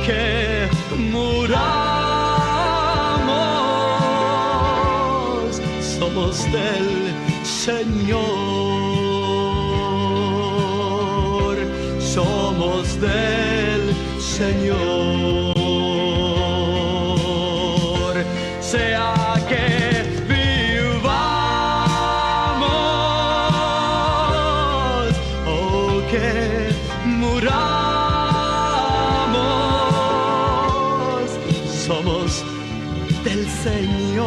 que muramos, somos del Señor, somos del Señor. Sea que vivamos o que muramos, somos del Señor,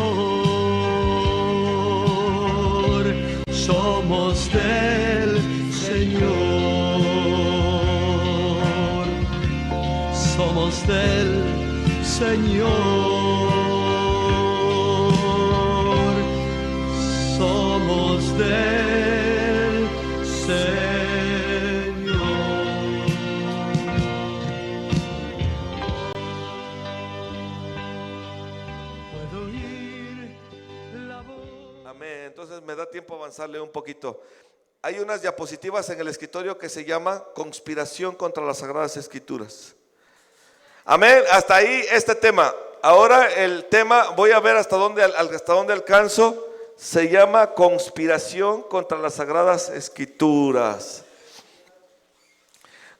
somos del Señor, somos del Señor, somos del Señor. Puedo oír la voz. Amén. Entonces me da tiempo avanzarle un poquito. Hay unas diapositivas en el escritorio que se llama Conspiración contra las Sagradas Escrituras. Amén. Hasta ahí este tema. Ahora el tema, voy a ver hasta dónde alcanzo. Se llama Conspiración contra las Sagradas Escrituras.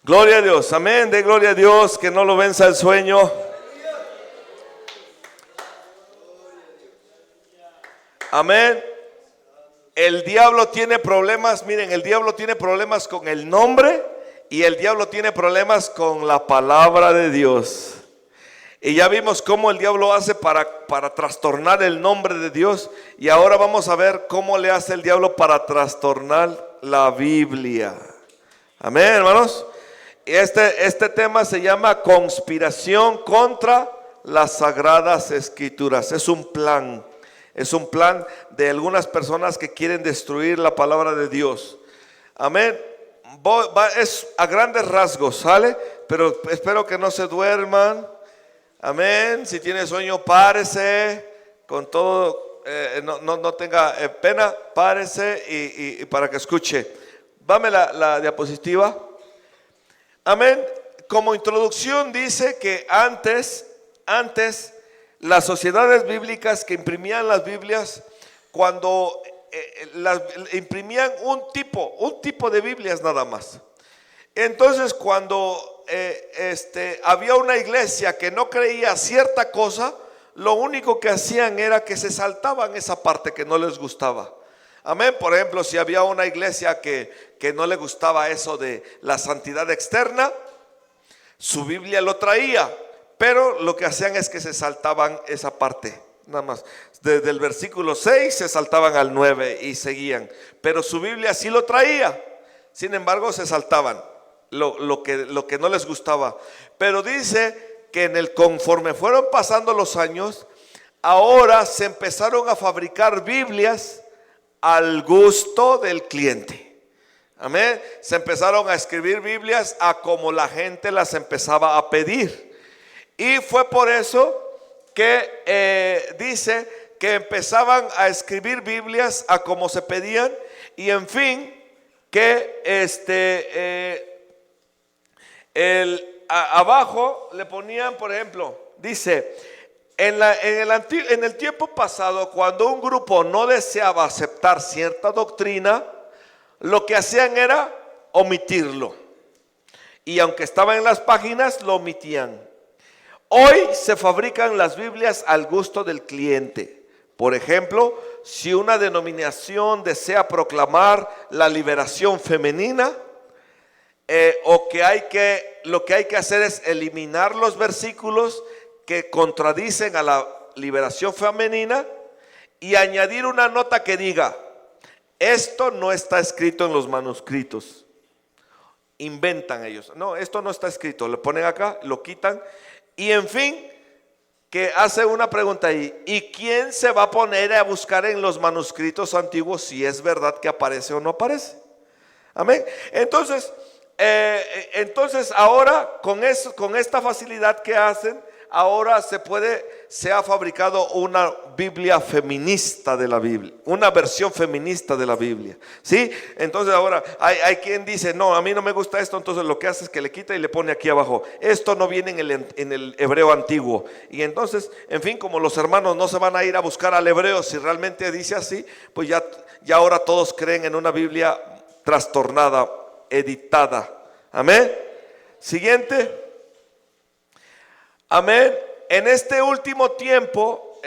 Gloria a Dios. Amén. De gloria a Dios, que no lo venza el sueño. Amén. El diablo tiene problemas, miren, el diablo tiene problemas con el nombre y el diablo tiene problemas con la palabra de Dios. Y ya vimos cómo el diablo hace para trastornar el nombre de Dios. Y ahora vamos a ver cómo le hace el diablo para trastornar la Biblia. Amén, hermanos. Este tema se llama conspiración contra las Sagradas Escrituras. Es un plan de algunas personas que quieren destruir la palabra de Dios. Amén. Es a grandes rasgos, ¿sale? Pero espero que no se duerman. Amén. Si tiene sueño, párese con todo, no tenga pena, párese y para que escuche. Dame la diapositiva. Amén. Como introducción dice que antes las sociedades bíblicas que imprimían las Biblias, cuando imprimían un tipo de Biblias nada más. Entonces cuando había una iglesia que no creía cierta cosa, lo único que hacían era que se saltaban esa parte que no les gustaba. Amén. Por ejemplo, si había una iglesia que no le gustaba eso de la santidad externa, su Biblia lo traía, pero lo que hacían es que se saltaban esa parte, nada más. Desde el versículo 6 se saltaban al 9 y seguían, pero su Biblia sí lo traía. Sin embargo, se saltaban lo que no les gustaba. Pero dice que conforme fueron pasando los años, ahora se empezaron a fabricar Biblias al gusto del cliente. Amén. Se empezaron a escribir Biblias a como la gente las empezaba a pedir. Y fue por eso que dice que empezaban a escribir Biblias a como se pedían. Y en fin, que abajo le ponían, por ejemplo, dice: en el tiempo pasado, cuando un grupo no deseaba aceptar cierta doctrina, lo que hacían era omitirlo. Y aunque estaba en las páginas, lo omitían. Hoy se fabrican las Biblias al gusto del cliente. Por ejemplo, si una denominación desea proclamar la liberación femenina, lo que hay que hacer es eliminar los versículos que contradicen a la liberación femenina y añadir una nota que diga: esto no está escrito en los manuscritos. Inventan ellos: no, esto no está escrito. Lo ponen acá, lo quitan. Y en fin, que hace una pregunta ahí: ¿y quién se va a poner a buscar en los manuscritos antiguos si es verdad que aparece o no aparece? Amén. Entonces ahora con esta facilidad que hacen, ahora se ha fabricado una Biblia feminista de la Biblia, una versión feminista de la Biblia, ¿sí? Entonces ahora hay quien dice, no, a mí no me gusta esto, entonces lo que hace es que le quita y le pone aquí abajo, esto no viene en el hebreo antiguo. Y entonces, en fin, como los hermanos no se van a ir a buscar al hebreo si realmente dice así, pues ya ahora todos creen en una Biblia trastornada, editada. Amén. Siguiente. Amén. En este último tiempo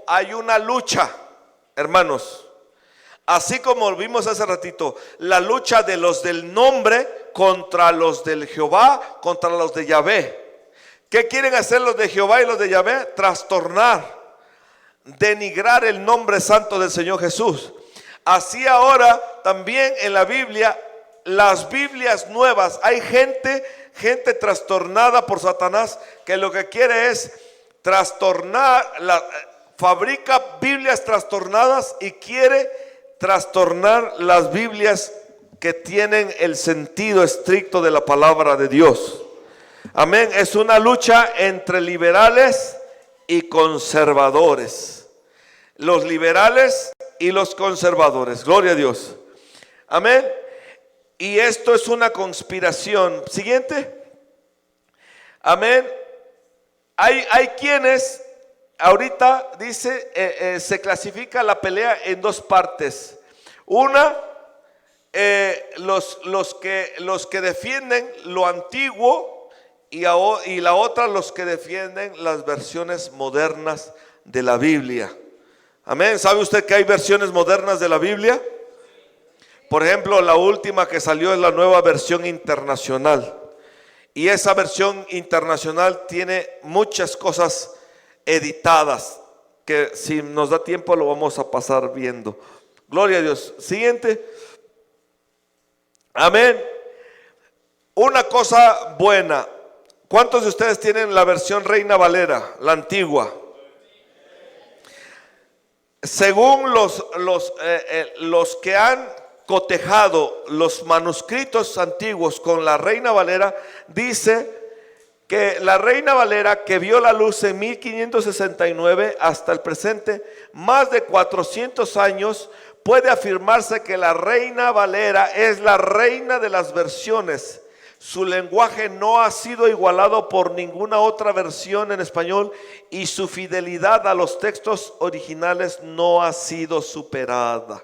hay una lucha, hermanos. Así como vimos hace ratito, la lucha de los del nombre contra los del Jehová, contra los de Yahvé. ¿Qué quieren hacer los de Jehová y los de Yahvé? Trastornar, denigrar el nombre santo del Señor Jesús. Así ahora también en la Biblia, las Biblias nuevas, hay gente trastornada por Satanás que lo que quiere es trastornar, fabrica Biblias trastornadas y quiere trastornar las Biblias que tienen el sentido estricto de la palabra de Dios. Amén. Es una lucha entre liberales y conservadores. Los liberales y los conservadores. Gloria a Dios. Amén. Y esto es una conspiración. Siguiente. Amén. Hay quienes, ahorita dice, se clasifica la pelea en dos partes. Una, los que defienden lo antiguo y la otra los que defienden las versiones modernas de la Biblia. Amén. ¿Sabe usted que hay versiones modernas de la Biblia? Por ejemplo, la última que salió es la nueva versión internacional. Y esa versión internacional tiene muchas cosas editadas que si nos da tiempo lo vamos a pasar viendo. Gloria a Dios. Siguiente. Amén. Una cosa buena. ¿Cuántos de ustedes tienen la versión Reina Valera, la antigua? Según los que han cotejado los manuscritos antiguos con la Reina Valera, dice que la Reina Valera, que vio la luz en 1569 hasta el presente, más de 400 años, puede afirmarse que la Reina Valera es la reina de las versiones. Su lenguaje no ha sido igualado por ninguna otra versión en español y su fidelidad a los textos originales no ha sido superada.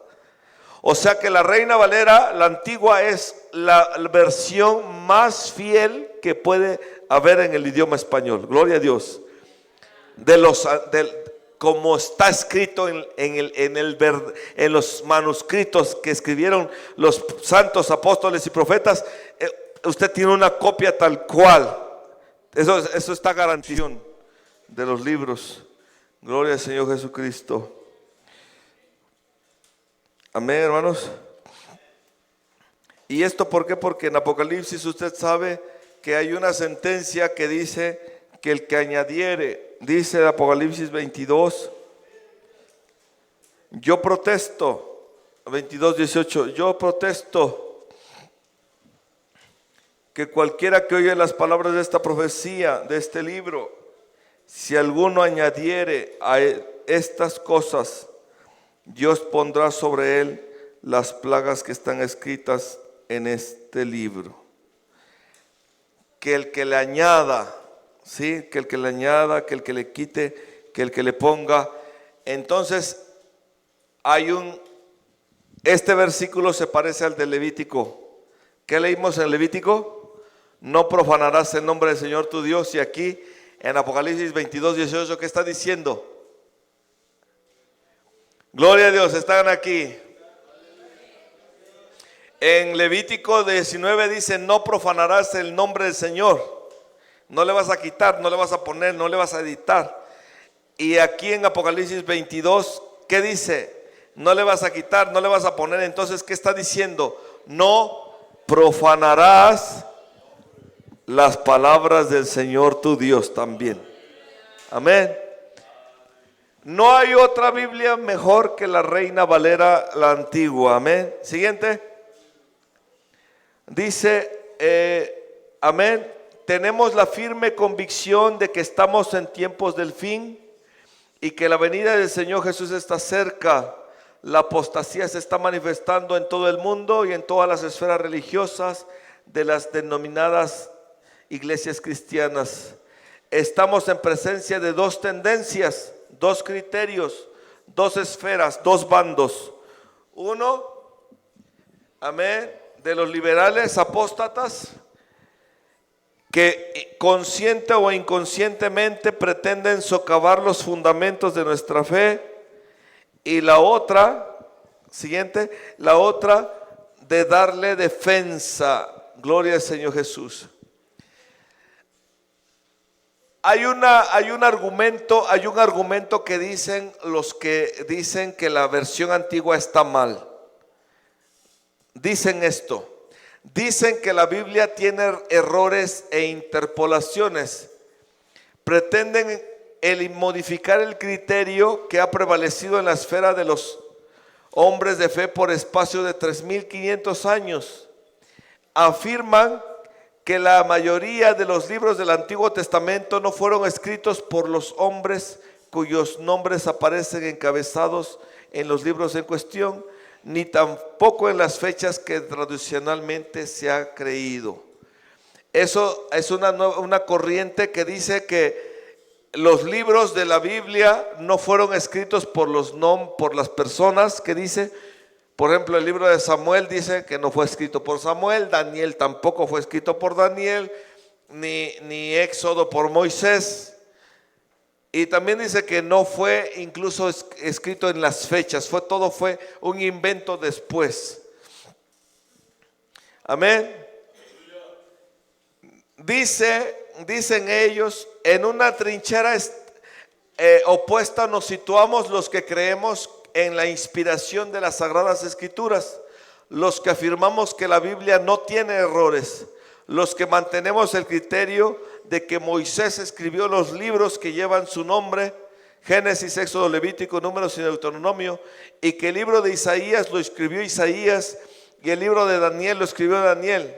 O sea que la Reina Valera, la antigua, es la versión más fiel que puede haber en el idioma español. Gloria a Dios. Como está escrito en los manuscritos que escribieron los santos apóstoles y profetas, usted tiene una copia tal cual. Eso está garantizado de los libros. Gloria al Señor Jesucristo. Amén, hermanos. ¿Y esto por qué? Porque en Apocalipsis usted sabe que hay una sentencia que dice que el que añadiere, dice en Apocalipsis 22, yo protesto, 22:18, yo protesto que cualquiera que oye las palabras de esta profecía, de este libro, si alguno añadiere a estas cosas, Dios pondrá sobre él las plagas que están escritas en este libro. Que el que le añada, ¿sí? Que el que le añada, que el que le quite, que el que le ponga. Entonces, este versículo se parece al de Levítico. ¿Qué leímos en Levítico? No profanarás el nombre del Señor tu Dios. Y aquí en Apocalipsis 22:18, ¿qué está diciendo? Gloria a Dios, están aquí. En Levítico 19 dice, no profanarás el nombre del Señor. No le vas a quitar, no le vas a poner, no le vas a editar. Y aquí en Apocalipsis 22, ¿qué dice? No le vas a quitar, no le vas a poner. Entonces, ¿qué está diciendo? No profanarás las palabras del Señor tu Dios también. Amén. No hay otra Biblia mejor que la Reina Valera, la antigua. Amén. Siguiente. Dice, amén, tenemos la firme convicción de que estamos en tiempos del fin y que la venida del Señor Jesús está cerca. La apostasía se está manifestando en todo el mundo y en todas las esferas religiosas de las denominadas iglesias cristianas. Estamos en presencia de dos tendencias, dos criterios, dos esferas, dos bandos. Uno, amén, de los liberales apóstatas que consciente o inconscientemente pretenden socavar los fundamentos de nuestra fe. Y la otra, siguiente, la otra de darle defensa. Gloria al Señor Jesús. Hay un argumento que dicen los que dicen que la versión antigua está mal. Dicen esto. Dicen que la Biblia tiene errores e interpolaciones. Pretenden modificar el criterio que ha prevalecido en la esfera de los hombres de fe por espacio de 3.500 años. Afirman que la mayoría de los libros del Antiguo Testamento no fueron escritos por los hombres cuyos nombres aparecen encabezados en los libros en cuestión, ni tampoco en las fechas que tradicionalmente se ha creído. Eso es una corriente que dice que los libros de la Biblia no fueron escritos por las personas que dice. Por ejemplo, el libro de Samuel dice que no fue escrito por Samuel. Daniel tampoco fue escrito por Daniel, ni Éxodo por Moisés. Y también dice que no fue incluso escrito en las fechas, todo fue un invento después. Amén. Dicen ellos, en una trinchera opuesta nos situamos los que creemos en la inspiración de las Sagradas Escrituras, los que afirmamos que la Biblia no tiene errores, los que mantenemos el criterio de que Moisés escribió los libros que llevan su nombre, Génesis, Éxodo, Levítico, Números y Deuteronomio, y que el libro de Isaías lo escribió Isaías y el libro de Daniel lo escribió Daniel.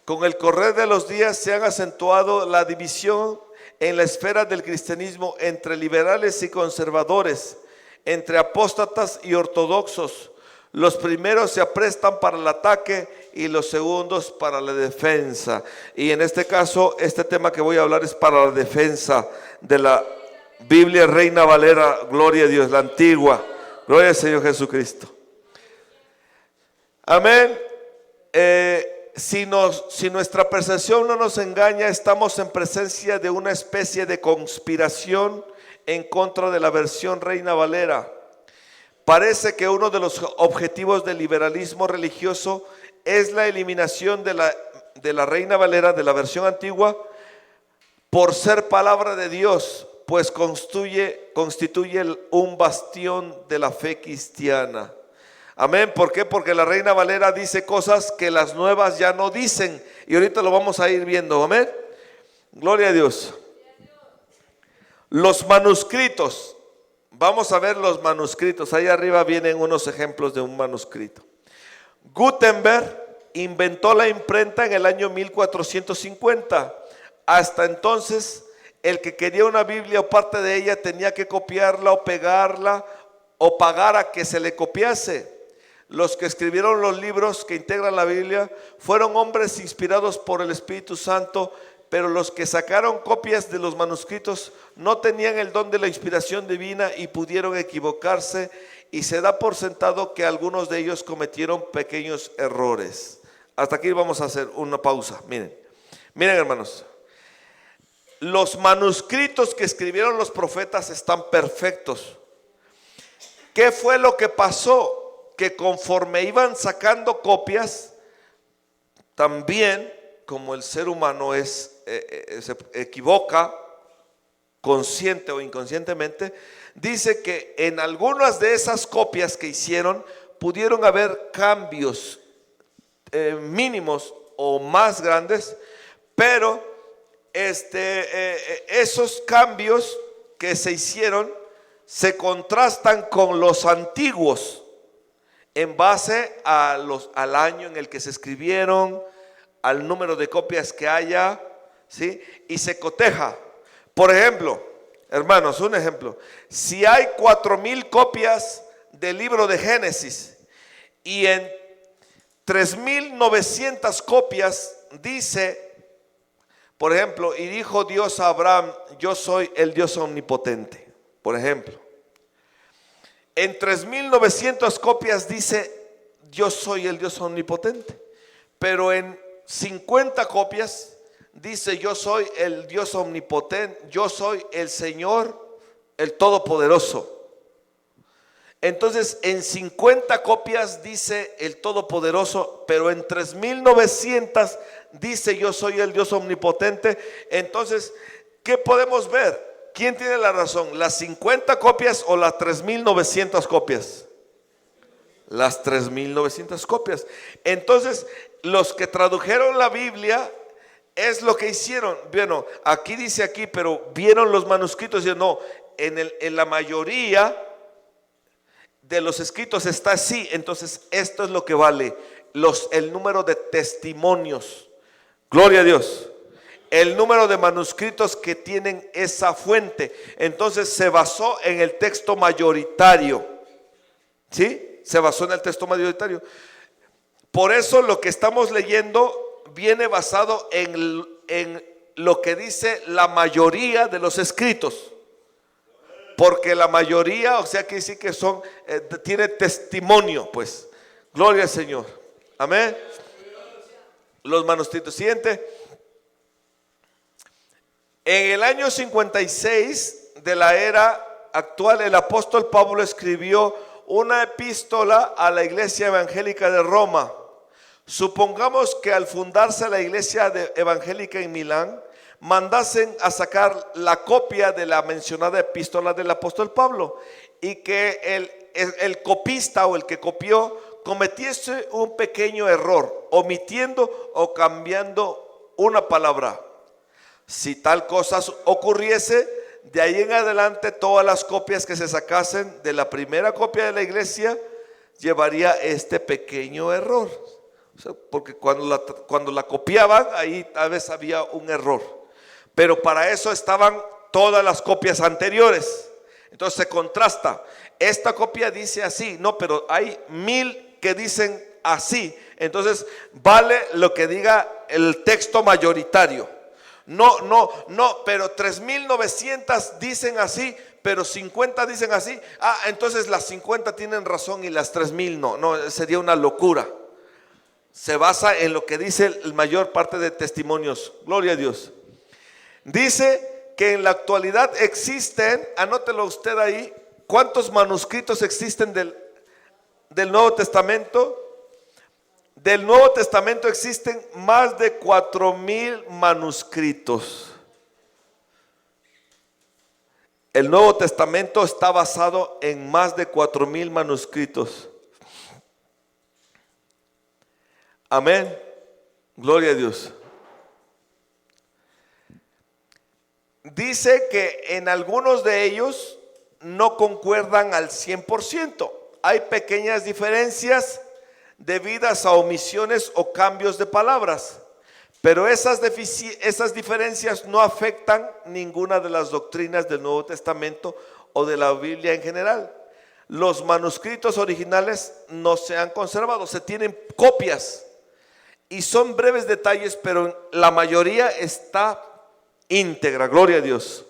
Con el correr de los días se han acentuado la división en la esfera del cristianismo entre liberales y conservadores, entre apóstatas y ortodoxos. Los primeros se aprestan para el ataque y los segundos para la defensa. Y en este caso, este tema que voy a hablar es para la defensa de la Biblia Reina Valera, gloria a Dios, la antigua. Gloria al Señor Jesucristo. Amén. Si nuestra percepción no nos engaña, estamos en presencia de una especie de conspiración en contra de la versión Reina Valera. Parece que uno de los objetivos del liberalismo religioso es la eliminación de la Reina Valera, de la versión antigua, por ser palabra de Dios, pues constituye un bastión de la fe cristiana. Amén. ¿Por qué? Porque la Reina Valera dice cosas que las nuevas ya no dicen. Y ahorita lo vamos a ir viendo. Amén. Gloria a Dios. Los manuscritos. Vamos a ver los manuscritos. Ahí arriba vienen unos ejemplos de un manuscrito. Gutenberg inventó la imprenta en el año 1450. Hasta entonces, el que quería una Biblia o parte de ella tenía que copiarla o pegarla o pagar a que se le copiase. Los que escribieron los libros que integran la Biblia fueron hombres inspirados por el Espíritu Santo, pero los que sacaron copias de los manuscritos no tenían el don de la inspiración divina y pudieron equivocarse, y se da por sentado que algunos de ellos cometieron pequeños errores. Hasta aquí vamos a hacer una pausa. Miren hermanos, los manuscritos que escribieron los profetas están perfectos. ¿Qué fue lo que pasó? Que conforme iban sacando copias, también como el ser humano se equivoca consciente o inconscientemente, dice que en algunas de esas copias que hicieron pudieron haber cambios mínimos o más grandes, pero esos cambios que se hicieron se contrastan con los antiguos en base al año en el que se escribieron, al número de copias que haya, ¿sí? Y se coteja. Por ejemplo, hermanos, un ejemplo. Si hay 4,000 copias del libro de Génesis y en 3,900 copias dice, por ejemplo, y dijo Dios a Abraham, yo soy el Dios omnipotente, por ejemplo. En 3,900 copias dice, yo soy el Dios omnipotente. Pero en 50 copias dice, yo soy el Dios omnipotente, yo soy el Señor, el Todopoderoso. Entonces en 50 copias dice el Todopoderoso, pero en 3,900 dice, yo soy el Dios omnipotente. Entonces, ¿qué podemos ver? ¿Quién tiene la razón? ¿Las 50 copias o las 3,900 copias? Las 3,900 copias. Entonces, los que tradujeron la Biblia es lo que hicieron. Bueno, aquí dice aquí, pero vieron los manuscritos y no, en la mayoría de los escritos está así. Entonces, esto es lo que vale. El número de testimonios. Gloria a Dios. El número de manuscritos que tienen esa fuente. Entonces, se basó en el texto mayoritario. ¿Sí? Se basó en el texto mayoritario. Por eso lo que estamos leyendo viene basado en lo que dice la mayoría de los escritos. Porque la mayoría, o sea, que sí que son, tiene testimonio, pues. Gloria al Señor. Amén. Los manuscritos. Siguiente. En el año 56 de la era actual, el apóstol Pablo escribió una epístola a la iglesia evangélica de Roma. Supongamos que al fundarse la iglesia evangélica en Milán, mandasen a sacar la copia de la mencionada epístola del apóstol Pablo y que el copista o el que copió cometiese un pequeño error, omitiendo o cambiando una palabra. Si tal cosa ocurriese, de ahí en adelante todas las copias que se sacasen de la primera copia de la iglesia llevaría este pequeño error. O sea, porque cuando la copiaban, ahí tal vez había un error. Pero para eso estaban todas las copias anteriores. Entonces se contrasta. Esta copia dice así, no, pero hay 1,000 que dicen así. Entonces vale lo que diga el texto mayoritario. No, pero 3,900 dicen así, pero 50 dicen así. Entonces las 50 tienen razón y las 3,000 no, sería una locura. Se basa en lo que dice la mayor parte de testimonios. Gloria a Dios. Dice que en la actualidad existen, anótelo usted ahí, ¿cuántos manuscritos existen del Nuevo Testamento? Del Nuevo Testamento existen más de 4,000 manuscritos. El Nuevo Testamento está basado en más de 4,000 manuscritos. Amén. Gloria a Dios. Dice que en algunos de ellos no concuerdan al 100%. Hay pequeñas diferencias debidas a omisiones o cambios de palabras, pero esas diferencias no afectan ninguna de las doctrinas del Nuevo Testamento o de la Biblia en general. Los manuscritos originales no se han conservado, se tienen copias y son breves detalles, pero la mayoría está íntegra. Gloria a Dios.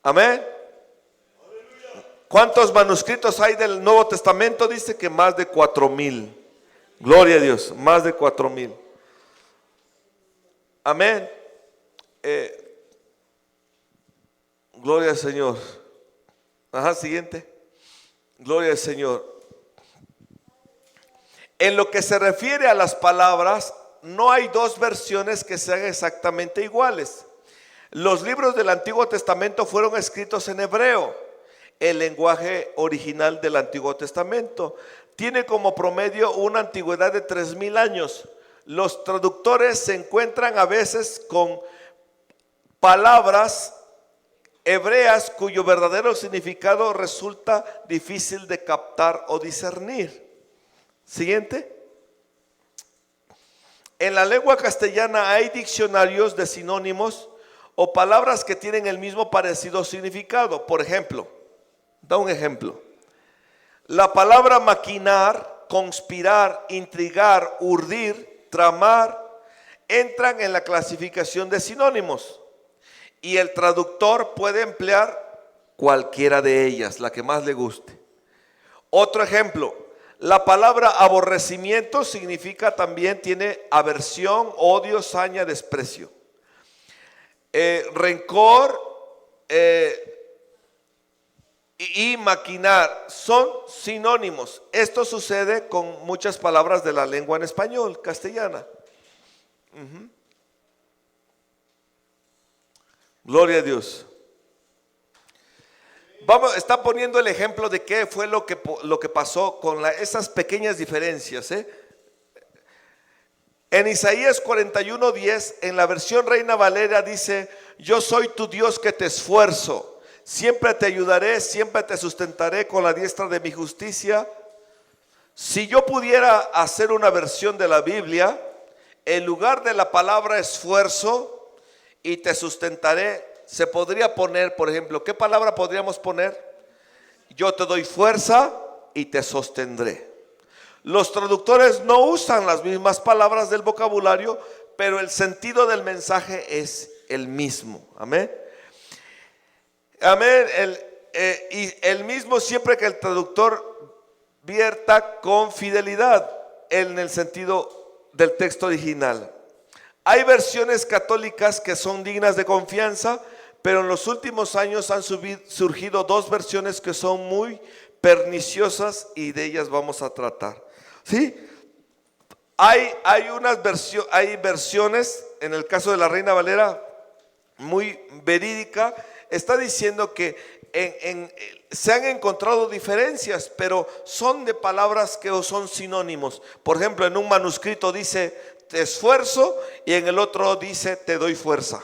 Amén. ¿Cuántos manuscritos hay del Nuevo Testamento? Dice que más de 4,000. Gloria a Dios, más de 4,000. Amén. Gloria al Señor. Siguiente. Gloria al Señor. En lo que se refiere a las palabras, no hay dos versiones que sean exactamente iguales. Los libros del Antiguo Testamento fueron escritos en hebreo, el lenguaje original del Antiguo Testamento. Tiene como promedio una antigüedad de 3,000 años. Los traductores se encuentran a veces con palabras hebreas cuyo verdadero significado resulta difícil de captar o discernir. Siguiente. En la lengua castellana hay diccionarios de sinónimos o palabras que tienen el mismo parecido significado. Por ejemplo, da un ejemplo. La palabra maquinar, conspirar, intrigar, urdir, tramar, entran en la clasificación de sinónimos. Y el traductor puede emplear cualquiera de ellas, la que más le guste. Otro ejemplo, la palabra aborrecimiento significa también, tiene aversión, odio, saña, desprecio. Rencor y maquinar son sinónimos. Esto sucede con muchas palabras de la lengua en español, castellana. Gloria a Dios. Está poniendo el ejemplo de qué fue lo que pasó con esas pequeñas diferencias. En Isaías 41:10, en la versión Reina Valera dice: yo soy tu Dios que te esfuerzo, siempre te ayudaré, siempre te sustentaré con la diestra de mi justicia. Si yo pudiera hacer una versión de la Biblia, en lugar de la palabra esfuerzo y te sustentaré, se podría poner, por ejemplo, ¿qué palabra podríamos poner? Yo te doy fuerza y te sostendré. Los traductores no usan las mismas palabras del vocabulario, pero el sentido del mensaje es el mismo. Amén. Amén. Y el mismo siempre que el traductor vierta con fidelidad en el sentido del texto original. Hay versiones católicas que son dignas de confianza, pero en los últimos años han surgido dos versiones que son muy perniciosas y de ellas vamos a tratar. ¿Sí? Hay versiones, en el caso de la Reina Valera, muy verídica, está diciendo que se han encontrado diferencias, pero son de palabras que son sinónimos. Por ejemplo, en un manuscrito dice te esfuerzo y en el otro dice te doy fuerza.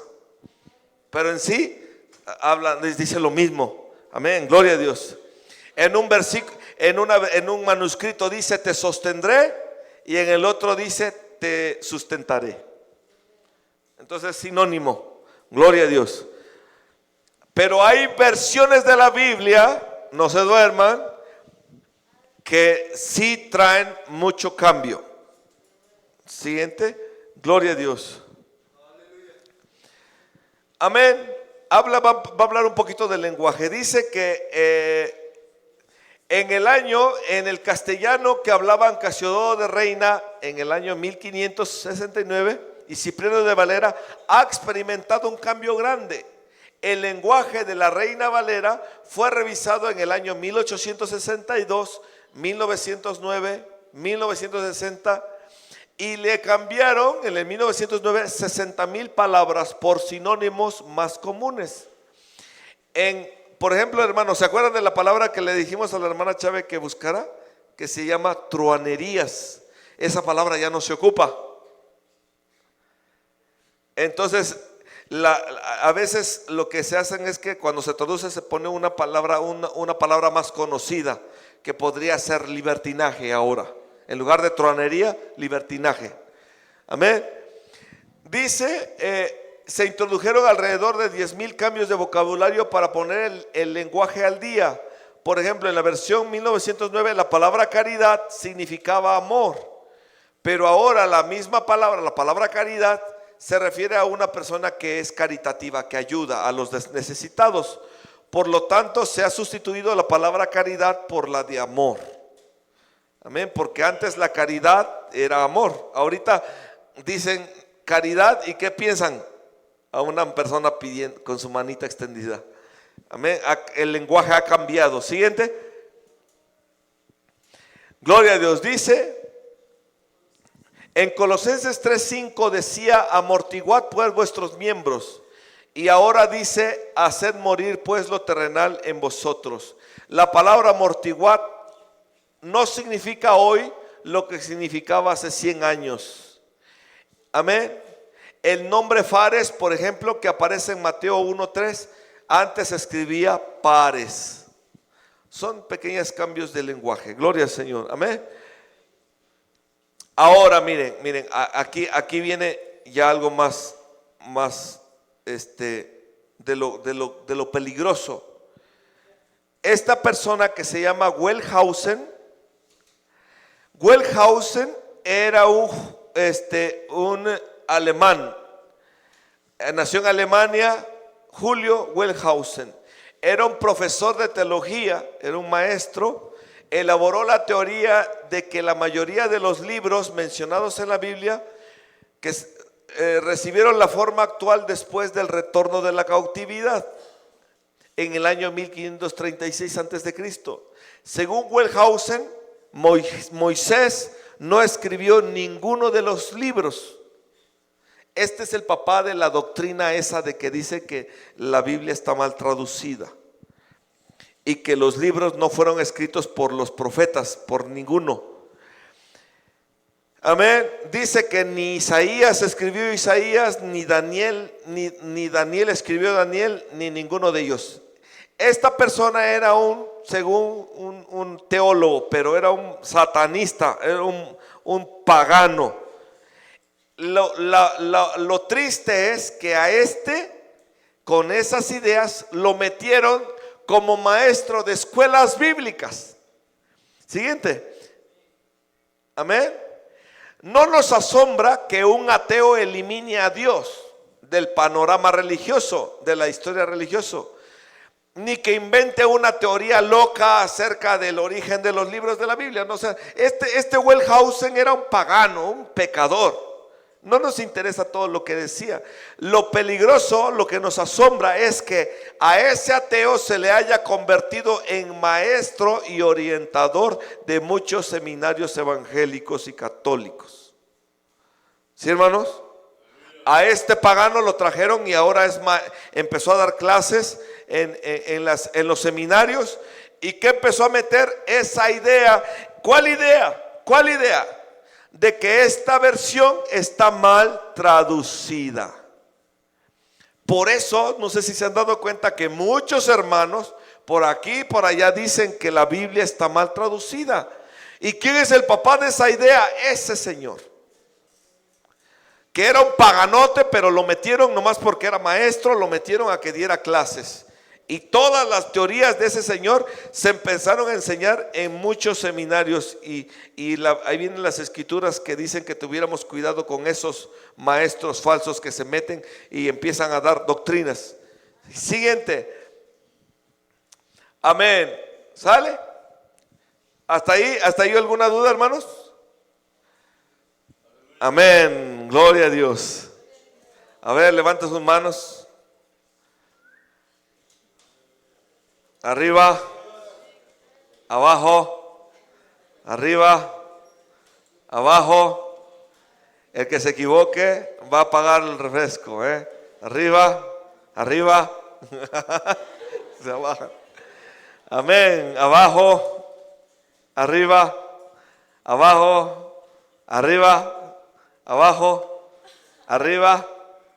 Pero en sí les dice lo mismo. Amén, gloria a Dios. En un manuscrito dice te sostendré y en el otro dice te sustentaré. Entonces sinónimo, gloria a Dios. Pero hay versiones de la Biblia, no se duerman, que sí traen mucho cambio. Siguiente, gloria a Dios. Amén. Va a hablar un poquito del lenguaje. Dice que en el castellano que hablaban Casiodoro de Reina en el año 1569 y Cipriano de Valera, ha experimentado un cambio grande. El lenguaje de la Reina Valera fue revisado en el año 1862, 1909, 1960 y le cambiaron en el 1909 60,000 palabras por sinónimos más comunes. Por ejemplo, hermanos, ¿se acuerdan de la palabra que le dijimos a la hermana Chávez que buscara? Que se llama truanerías. Esa palabra ya no se ocupa. Entonces, a veces lo que se hacen es que cuando se traduce se pone una palabra más conocida, que podría ser libertinaje ahora. En lugar de truanería, libertinaje. Amén. Dice, se introdujeron alrededor de 10,000 cambios de vocabulario para poner el lenguaje al día. Por ejemplo, en la versión 1909 la palabra caridad significaba amor, pero ahora la misma palabra, la palabra caridad, se refiere a una persona que es caritativa, que ayuda a los necesitados. Por lo tanto, se ha sustituido la palabra caridad por la de amor. Amén, porque antes la caridad era amor. Ahorita dicen caridad y ¿qué piensan? A una persona pidiendo con su manita extendida. Amén, el lenguaje ha cambiado. Siguiente. Gloria a Dios. Dice en Colosenses 3:5 decía: amortiguad pues vuestros miembros. Y ahora dice: haced morir pues lo terrenal en vosotros. La palabra amortiguad no significa hoy lo que significaba hace 100 años. Amén. El nombre Fares, por ejemplo, que aparece en Mateo 1:3, antes se escribía pares. Son pequeños cambios de lenguaje. Gloria al Señor. Amén. Ahora miren, aquí viene ya algo más, de lo peligroso. Esta persona que se llama Wellhausen era un alemán. Nació en Alemania, Julio Wellhausen. Era un profesor de teología, era un maestro. Elaboró la teoría de que la mayoría de los libros mencionados en la Biblia que recibieron la forma actual después del retorno de la cautividad en el año 1536 a.C. Según Wellhausen, Moisés no escribió ninguno de los libros. Este es el papá de la doctrina esa de que dice que la Biblia está mal traducida y que los libros no fueron escritos por los profetas, por ninguno. Amén. Dice que ni Isaías escribió Isaías, ni Daniel escribió Daniel, ni ninguno de ellos. Esta persona era según un teólogo, pero era un satanista, era un pagano. Lo triste es que con esas ideas, lo metieron como maestro de escuelas bíblicas. Siguiente. Amén. No nos asombra que un ateo elimine a Dios del panorama religioso, de la historia religiosa, ni que invente una teoría loca acerca del origen de los libros de la Biblia. No, o sea, este Wellhausen era un pagano, un pecador. No nos interesa todo lo que decía. Lo peligroso, lo que nos asombra es que a ese ateo se le haya convertido en maestro y orientador de muchos seminarios evangélicos y católicos. ¿Sí, hermanos? A este pagano lo trajeron y ahora empezó a dar clases en los seminarios. ¿Y qué empezó a meter? Esa idea. ¿Cuál idea? ¿Cuál idea? De que esta versión está mal traducida. Por eso, no sé si se han dado cuenta que muchos hermanos por aquí y por allá dicen que la Biblia está mal traducida. ¿Y quién es el papá de esa idea? Ese señor, que era un paganote, pero lo metieron nomás porque era maestro, lo metieron a que diera clases. Y todas las teorías de ese señor se empezaron a enseñar en muchos seminarios. Y ahí vienen las escrituras que dicen que tuviéramos cuidado con esos maestros falsos que se meten y empiezan a dar doctrinas. Siguiente. Amén. ¿Sale? ¿Hasta ahí alguna duda, hermanos? Amén. Gloria a Dios. A ver, levanta sus manos. Arriba, abajo, arriba, abajo. El que se equivoque va a pagar el refresco, Arriba, arriba. Se baja. Amén. Abajo, arriba, abajo, arriba, abajo, arriba,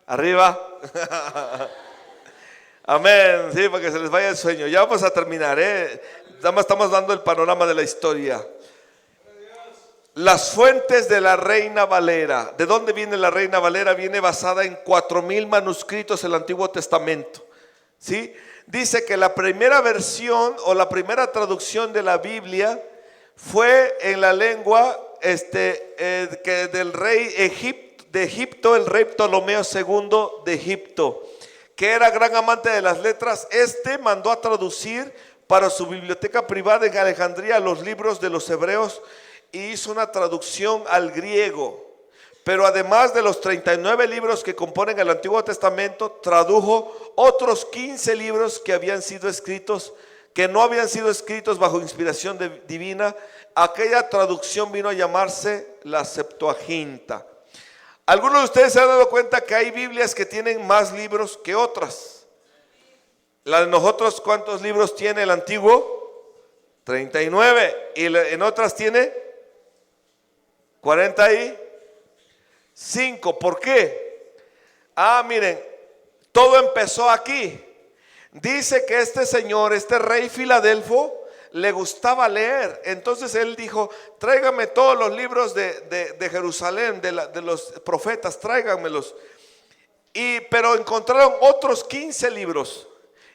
arriba. Amén, sí, para que se les vaya el sueño. Ya vamos a terminar, Nada más estamos dando el panorama de la historia. Las fuentes de la Reina Valera. ¿De dónde viene la Reina Valera? Viene basada en 4000 manuscritos del Antiguo Testamento. ¿Sí? Dice que la primera versión o la primera traducción de la Biblia fue en la lengua que del rey de Egipto, el rey Ptolomeo II de Egipto, que era gran amante de las letras. Mandó a traducir para su biblioteca privada en Alejandría los libros de los hebreos y hizo una traducción al griego. Pero además de los 39 libros que componen el Antiguo Testamento, tradujo otros 15 libros que no habían sido escritos bajo inspiración divina. Aquella traducción vino a llamarse la Septuaginta. Algunos de ustedes se han dado cuenta que hay Biblias que tienen más libros que otras. La de nosotros, ¿cuántos libros tiene el antiguo? 39. Y en otras tiene 45. ¿Por qué? Miren, todo empezó aquí. Dice que este señor, este rey Filadelfo, le gustaba leer. Entonces él dijo: tráigame todos los libros de Jerusalén, de los profetas, tráiganmelos. Pero encontraron otros 15 libros.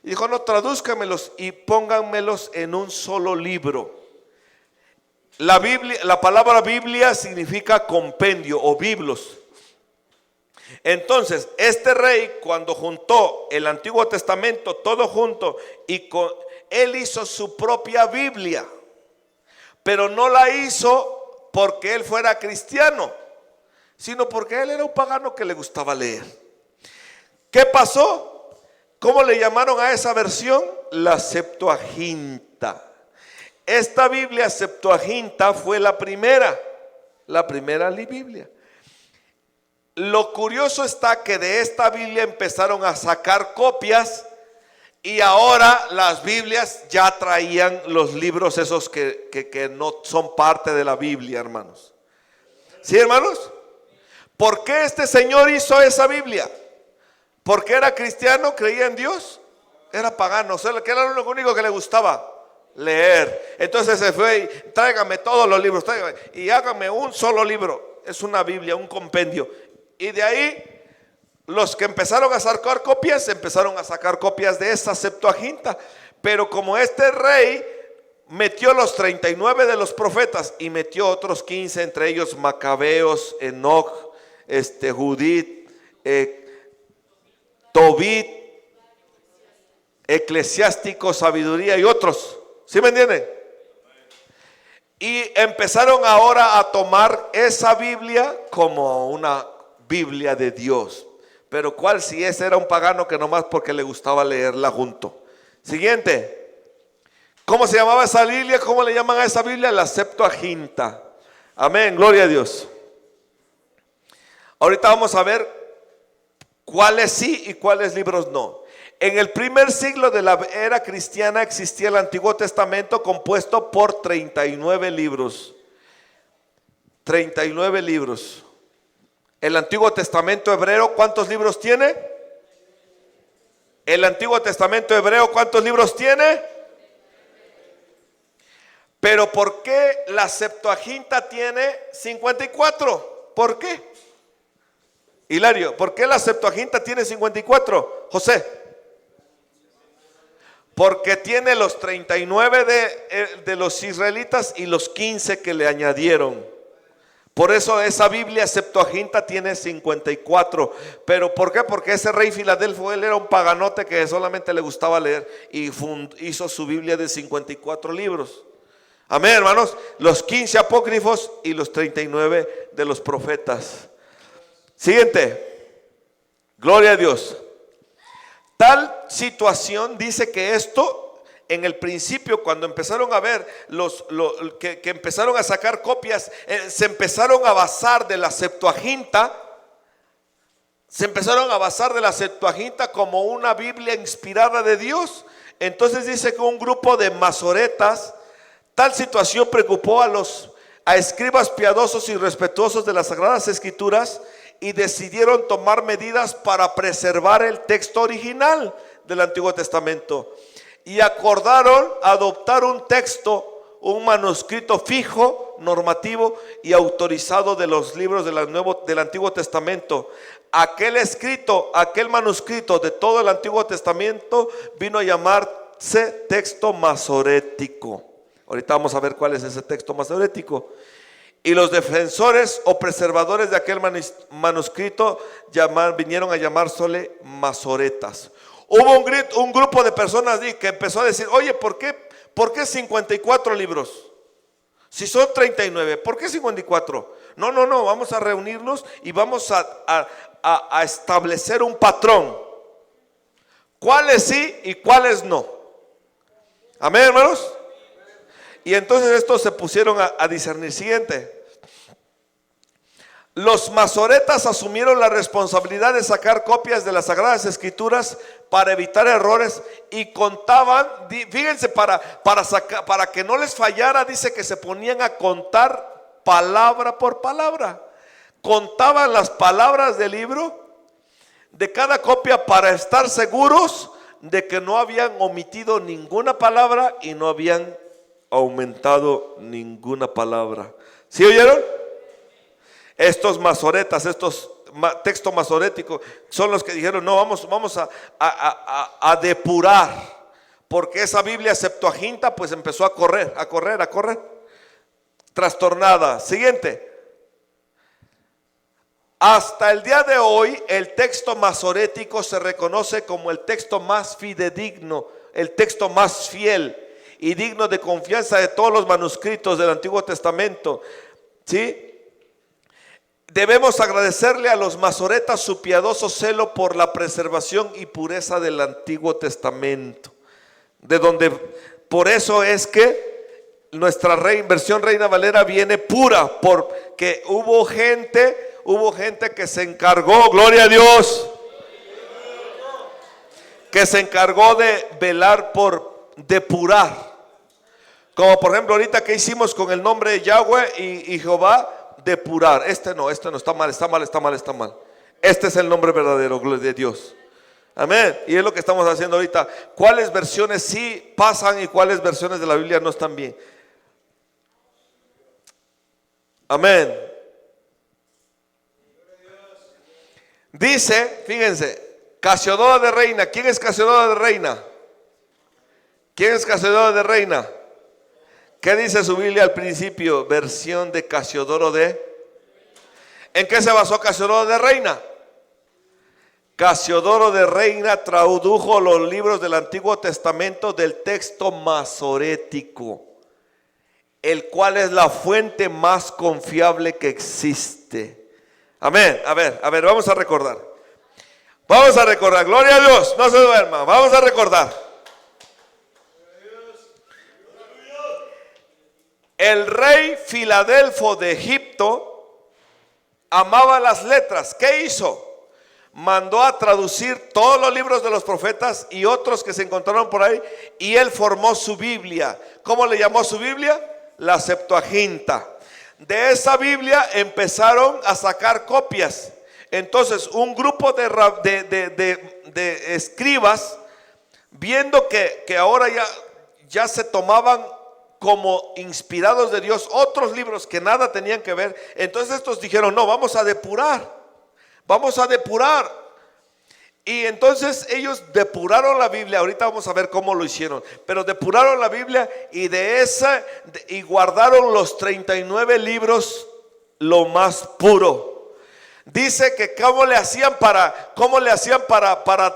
Y dijo: no, tradúzcamelos y pónganmelos en un solo libro. La Biblia, la palabra Biblia significa compendio o biblos. Entonces este rey, cuando juntó el Antiguo Testamento todo junto, él hizo su propia Biblia, pero no la hizo porque él fuera cristiano, sino porque él era un pagano que le gustaba leer. ¿Qué pasó? ¿Cómo le llamaron a esa versión? La Septuaginta. Esta Biblia Septuaginta fue la primera Biblia. Lo curioso está que de esta Biblia empezaron a sacar copias, y ahora las Biblias ya traían los libros esos que no son parte de la Biblia, hermanos. ¿Sí, hermanos? ¿Por qué este señor hizo esa Biblia? ¿Porque era cristiano? ¿Creía en Dios? Era pagano. O sea, que era lo único que le gustaba: leer. Entonces se fue y: tráigame todos los libros, tráigame, y hágame un solo libro. Es una Biblia, un compendio. Y de ahí los que empezaron a sacar copias, empezaron a sacar copias de esa Septuaginta. Pero como este rey metió los 39 de los profetas y metió otros 15, entre ellos Macabeos, Enoch, Judith, Tobit, Eclesiástico, Sabiduría y otros. ¿Sí me entienden? Y empezaron ahora a tomar esa Biblia como una Biblia de Dios. Pero ¿cuál si ese era un pagano que nomás porque le gustaba leerla junto? Siguiente. ¿Cómo se llamaba esa Biblia? ¿Cómo le llaman a esa Biblia? La Septuaginta. Amén, gloria a Dios. Ahorita vamos a ver cuáles sí y cuáles libros no. En el primer siglo de la era cristiana existía el Antiguo Testamento, compuesto por 39 libros. 39 libros. El Antiguo Testamento hebreo, ¿cuántos libros tiene? El Antiguo Testamento hebreo, ¿cuántos libros tiene? Pero ¿por qué la Septuaginta tiene 54? ¿Por qué? Hilario, ¿por qué la Septuaginta tiene 54? José. Porque tiene los 39 de los israelitas y los 15 que le añadieron. Por eso esa Biblia Septuaginta tiene 54. ¿Pero por qué? Porque ese rey Filadelfo, él era un paganote que solamente le gustaba leer, y hizo su Biblia de 54 libros. Amén, hermanos. Los 15 apócrifos y los 39 de los profetas. Siguiente. Gloria a Dios. Tal situación dice que esto, en el principio, cuando empezaron a ver que empezaron a sacar copias, se empezaron a basar de la Septuaginta. Se empezaron a basar de la Septuaginta como una Biblia inspirada de Dios. Entonces dice que un grupo de masoretas, tal situación preocupó a escribas piadosos y respetuosos de las Sagradas Escrituras, y decidieron tomar medidas para preservar el texto original del Antiguo Testamento. Y acordaron adoptar un texto, un manuscrito fijo, normativo y autorizado de los libros del Antiguo Testamento. Aquel manuscrito de todo el Antiguo Testamento vino a llamarse texto masorético. Ahorita vamos a ver cuál es ese texto masorético. Y los defensores o preservadores de aquel manuscrito vinieron a llamársele masoretas. Hubo un grupo de personas que empezó a decir: oye, ¿por qué 54 libros? Si son 39, ¿por qué 54? No, vamos a reunirnos y vamos a establecer un patrón. ¿Cuáles sí y cuáles no? Amén, hermanos. Y entonces estos se pusieron a discernir. Siguiente. Los masoretas asumieron la responsabilidad de sacar copias de las Sagradas Escrituras para evitar errores, y contaban, fíjense, para que no les fallara, dice que se ponían a contar palabra por palabra. Contaban las palabras del libro de cada copia para estar seguros de que no habían omitido ninguna palabra y no habían aumentado ninguna palabra. ¿Sí oyeron? Estos masoretas, estos textos masoréticos son los que dijeron: no, vamos a depurar, porque esa Biblia Septuaginta pues empezó a correr, trastornada. Siguiente. Hasta el día de hoy el texto masorético se reconoce como el texto más fidedigno, el texto más fiel y digno de confianza de todos los manuscritos del Antiguo Testamento. ¿Sí? Debemos agradecerle a los masoretas su piadoso celo por la preservación y pureza del Antiguo Testamento, de donde, por eso es que nuestra versión Reina Valera viene pura, porque hubo gente que se encargó, gloria a Dios, que se encargó de velar por depurar. Como por ejemplo ahorita que hicimos con el nombre de Yahweh y Jehová, depurar. Este no, está mal. Este es el nombre verdadero, gloria de Dios. Amén. Y es lo que estamos haciendo ahorita. ¿Cuáles versiones sí pasan y cuáles versiones de la Biblia no están bien? Amén. Dice, fíjense, Casiodoro de Reina. ¿Quién es Casiodoro de Reina? ¿Quién es Casiodoro de Reina? ¿Qué dice su Biblia al principio? Versión de Casiodoro de... ¿En qué se basó Casiodoro de Reina? Casiodoro de Reina tradujo los libros del Antiguo Testamento del texto masorético, el cual es la fuente más confiable que existe. Amén. A ver, vamos a recordar. Gloria a Dios, no se duerma. Vamos a recordar. El rey Filadelfo de Egipto amaba las letras. ¿Qué hizo? Mandó a traducir todos los libros de los profetas y otros que se encontraron por ahí, y él formó su Biblia. ¿Cómo le llamó su Biblia? La Septuaginta. De esa Biblia empezaron a sacar copias. Entonces un grupo de escribas, viendo que ahora ya se tomaban como inspirados de Dios otros libros que nada tenían que ver, entonces estos dijeron: no, vamos a depurar. Y entonces ellos depuraron la Biblia. Ahorita vamos a ver cómo lo hicieron, pero depuraron la Biblia y guardaron los 39 libros lo más puro. Dice que cómo le hacían para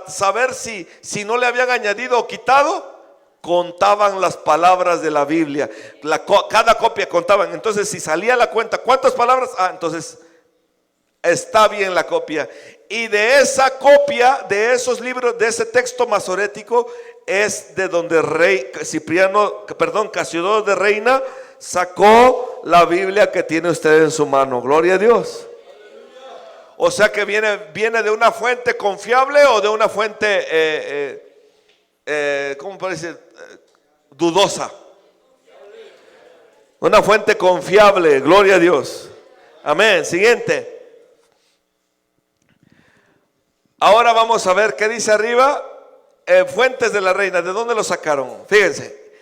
saber si no le habían añadido o quitado. Contaban las palabras de la Biblia, cada copia contaban. Entonces si salía la cuenta, ¿cuántas palabras? Entonces está bien la copia. Y de esa copia, de esos libros, de ese texto masorético, es de donde Casiodoro de Reina sacó la Biblia que tiene usted en su mano. Gloria a Dios. O sea que viene de una fuente confiable o de una fuente ¿cómo puede decir? Dudosa. Una fuente confiable, gloria a Dios. Amén. Siguiente. Ahora vamos a ver qué dice arriba. Fuentes de la Reina, ¿de dónde lo sacaron? Fíjense,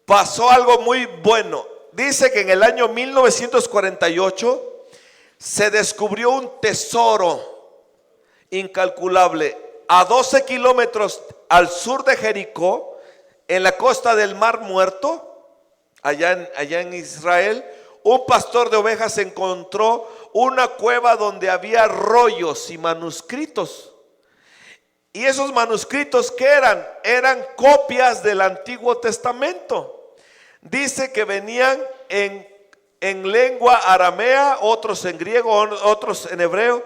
pasó algo muy bueno. Dice que en el año 1948 se descubrió un tesoro incalculable a 12 kilómetros al sur de Jericó, en la costa del Mar Muerto, allá en Israel. Un pastor de ovejas encontró una cueva donde había rollos y manuscritos. Y esos manuscritos, ¿qué eran? Eran copias del Antiguo Testamento. Dice que venían en lengua aramea, otros en griego, otros en hebreo.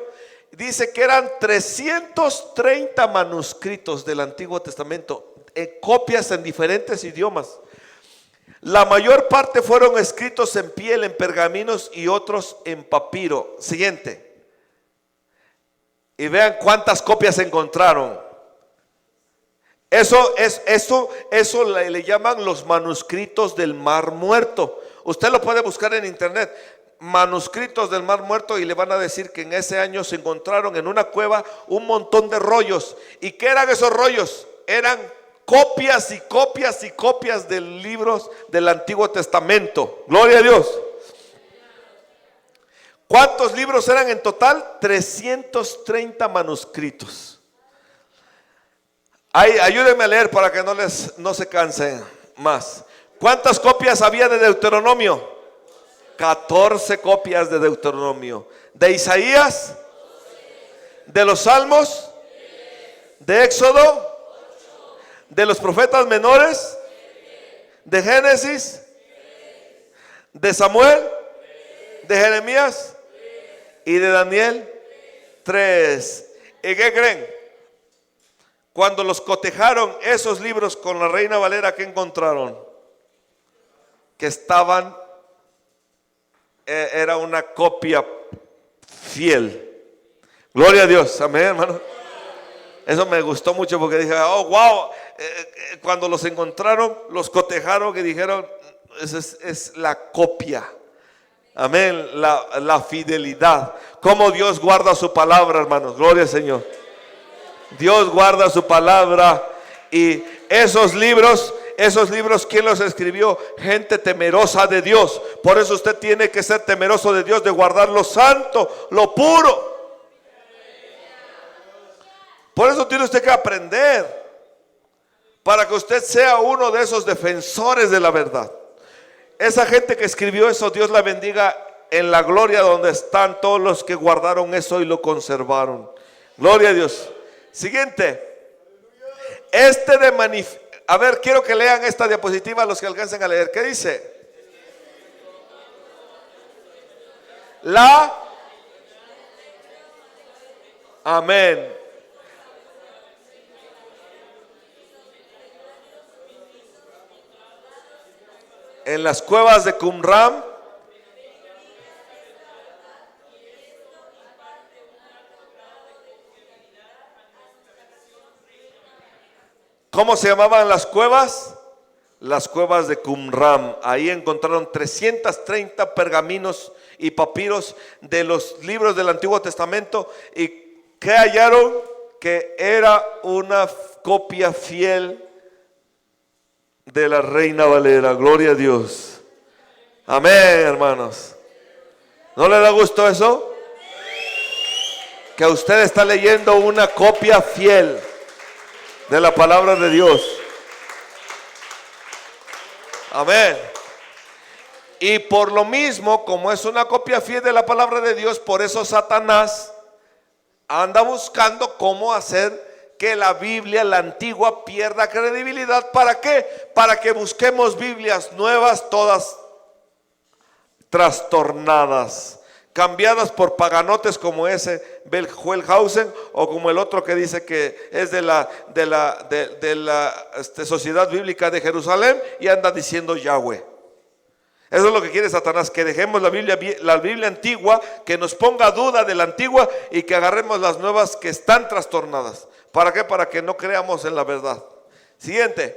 Dice que eran 330 manuscritos del Antiguo Testamento, copias en diferentes idiomas. La mayor parte fueron escritos en piel, en pergaminos, y otros en papiro. Siguiente. Y vean cuántas copias encontraron. Eso le llaman los manuscritos del Mar Muerto. Usted lo puede buscar en internet. Manuscritos del Mar Muerto, y le van a decir que en ese año se encontraron en una cueva un montón de rollos. ¿Y qué eran esos rollos? Eran copias y copias y copias de libros del Antiguo Testamento. Gloria a Dios. ¿Cuántos libros eran en total? 330 manuscritos. Ayúdenme a leer para que no se cansen más. ¿Cuántas copias había de Deuteronomio? 14 copias de Deuteronomio. ¿De Isaías? ¿De los Salmos? ¿De Éxodo? ¿De los profetas menores? ¿De Génesis? ¿De Samuel? ¿De Jeremías? ¿Y de Daniel? 3. ¿Y qué creen? Cuando los cotejaron esos libros con la Reina Valera, ¿qué encontraron? Que estaban, era una copia fiel. Gloria a Dios, amén, hermano. Eso me gustó mucho porque dije, oh, wow. Cuando los encontraron, los cotejaron y dijeron, es la copia. Amén, la fidelidad. Cómo Dios guarda su palabra, hermanos. Gloria al Señor. Dios guarda su palabra. Y esos libros, ¿quién los escribió? Gente temerosa de Dios. Por eso usted tiene que ser temeroso de Dios, de guardar lo santo, lo puro. Por eso tiene usted que aprender, para que usted sea uno de esos defensores de la verdad. Esa gente que escribió eso, Dios la bendiga en la gloria donde están todos los que guardaron eso y lo conservaron. Gloria a Dios. Siguiente. A ver, quiero que lean esta diapositiva los que alcancen a leer. ¿Qué dice? Amén. En las cuevas de Qumran. ¿Cómo se llamaban las cuevas? Las cuevas de Qumran. Ahí encontraron 330 pergaminos y papiros de los libros del Antiguo Testamento. ¿Y qué hallaron? Que era una copia fiel de la Reina Valera. Gloria a Dios. Amén, hermanos. ¿No le da gusto eso? Que usted está leyendo una copia fiel de la palabra de Dios. Amén. Y por lo mismo, como es una copia fiel de la palabra de Dios, por eso Satanás anda buscando cómo hacer que la Biblia, la antigua, pierda credibilidad. ¿Para qué? Para que busquemos Biblias nuevas, todas trastornadas, cambiadas por paganotes como ese Wellhausen, o como el otro que dice que es de la Sociedad Bíblica de Jerusalén y anda diciendo Yahweh. Eso es lo que quiere Satanás, que dejemos la Biblia antigua, que nos ponga duda de la antigua y que agarremos las nuevas que están trastornadas. ¿Para qué? Para que no creamos en la verdad. Siguiente.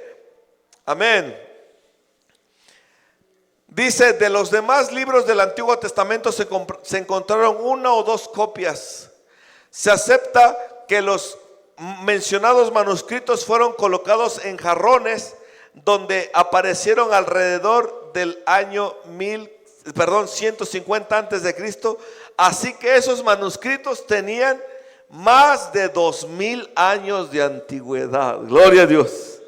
Amén. Dice, de los demás libros del Antiguo Testamento se encontraron una o dos copias. Se acepta que los mencionados manuscritos fueron colocados en jarrones donde aparecieron alrededor del año 150 antes de Cristo. Así que esos manuscritos tenían más de 2000 años de antigüedad. Gloria a Dios.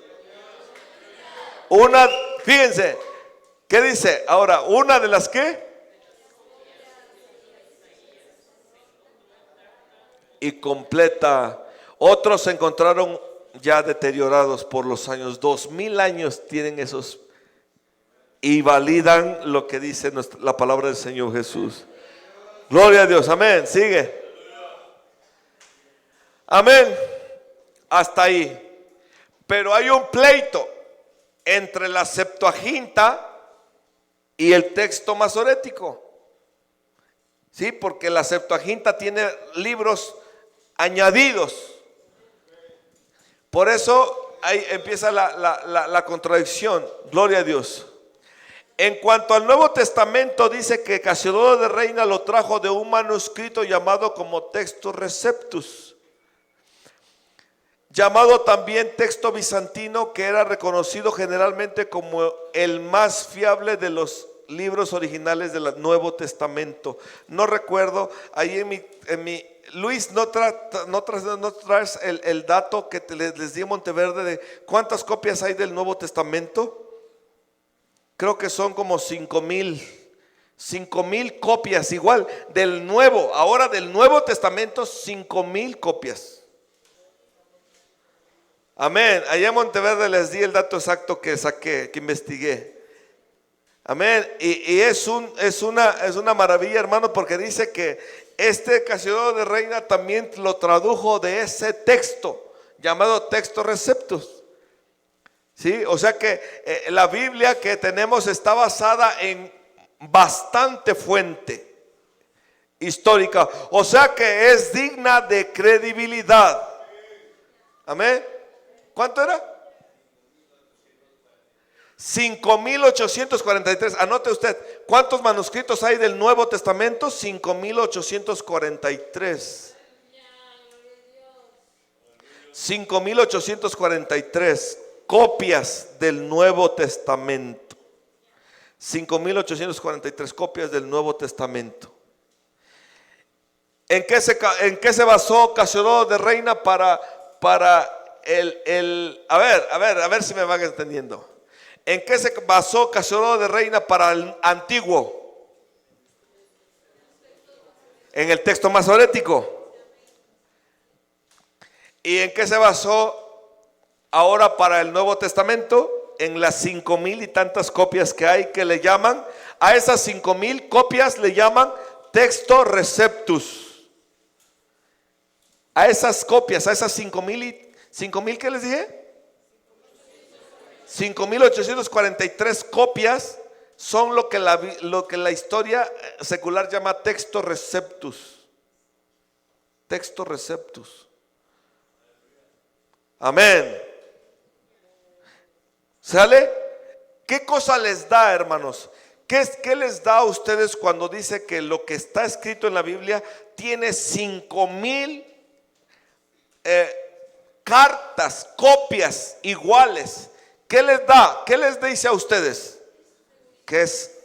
Fíjense, ¿qué dice? Ahora, una de las que y completa. Otros se encontraron ya deteriorados por los años. 2000 años tienen esos y validan lo que dice la palabra del Señor Jesús. Gloria a Dios, amén. Sigue. Amén. Hasta ahí. Pero hay un pleito entre la Septuaginta y el texto masorético. Sí, porque la Septuaginta tiene libros añadidos. Por eso ahí empieza la contradicción. Gloria a Dios. En cuanto al Nuevo Testamento, dice que Casiodoro de Reina lo trajo de un manuscrito llamado como Textus Receptus. llamado también texto bizantino, que era reconocido generalmente como el más fiable de los libros originales del Nuevo Testamento. No recuerdo, ahí en mi Luis, no traes el dato que les di en Monteverde de cuántas copias hay del Nuevo Testamento. Creo que son como 5,000 copias, igual del Nuevo, ahora del Nuevo Testamento, 5,000 copias. Amén. Allá en Monteverde les di el dato exacto que saqué, que investigué. Amén. Y es una maravilla, hermano, porque dice que Casiodoro de Reina también lo tradujo de ese texto llamado Texto Receptus. ¿Sí? O sea que la Biblia que tenemos está basada en bastante fuente histórica. O sea que es digna de credibilidad. Amén. ¿Cuánto era? 5,843. Anote usted, ¿cuántos manuscritos hay del Nuevo Testamento? 5,843. 5,843 copias del Nuevo Testamento. 5,843 copias del Nuevo Testamento. ¿En qué se basó Casiodoro de Reina para a ver si me van entendiendo? ¿En qué se basó Casiodoro de Reina para el antiguo? En el texto masorético. ¿Y en qué se basó ahora para el Nuevo Testamento? En las 5,000 y tantas copias que hay, que le llaman, a esas 5,000 copias le llaman Texto Receptus. A esas copias, a esas 5,000, ¿qué les dije? 5,843 copias son lo que la historia secular llama Texto Receptus. Texto Receptus. Amén. ¿Sale? ¿Qué cosa les da, hermanos? ¿Qué les da a ustedes cuando dice que lo que está escrito en la Biblia tiene 5,000 cartas, copias iguales? ¿Qué les da? ¿Qué les dice a ustedes? Que es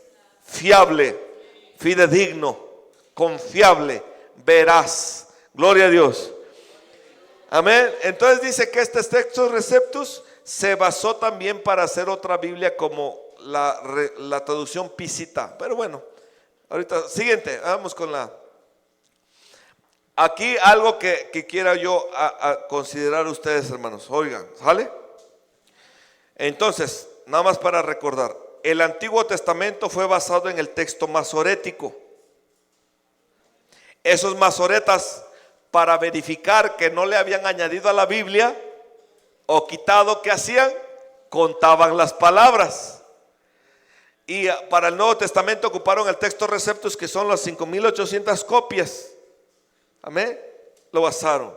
fiable, fidedigno, confiable, veraz. Gloria a Dios. Amén. Entonces dice que este Texto Receptus se basó también para hacer otra Biblia como la traducción Pisita. Pero bueno, ahorita, siguiente, vamos con aquí algo que quiera yo a considerar ustedes, hermanos. Oigan, ¿sale? Entonces, nada más para recordar, el Antiguo Testamento fue basado en el texto masorético. Esos masoretas, para verificar que no le habían añadido a la Biblia o quitado, ¿qué hacían? Contaban las palabras. Y para el Nuevo Testamento ocuparon el Texto Receptus, que son las 5,800 copias. Amén. Lo basaron.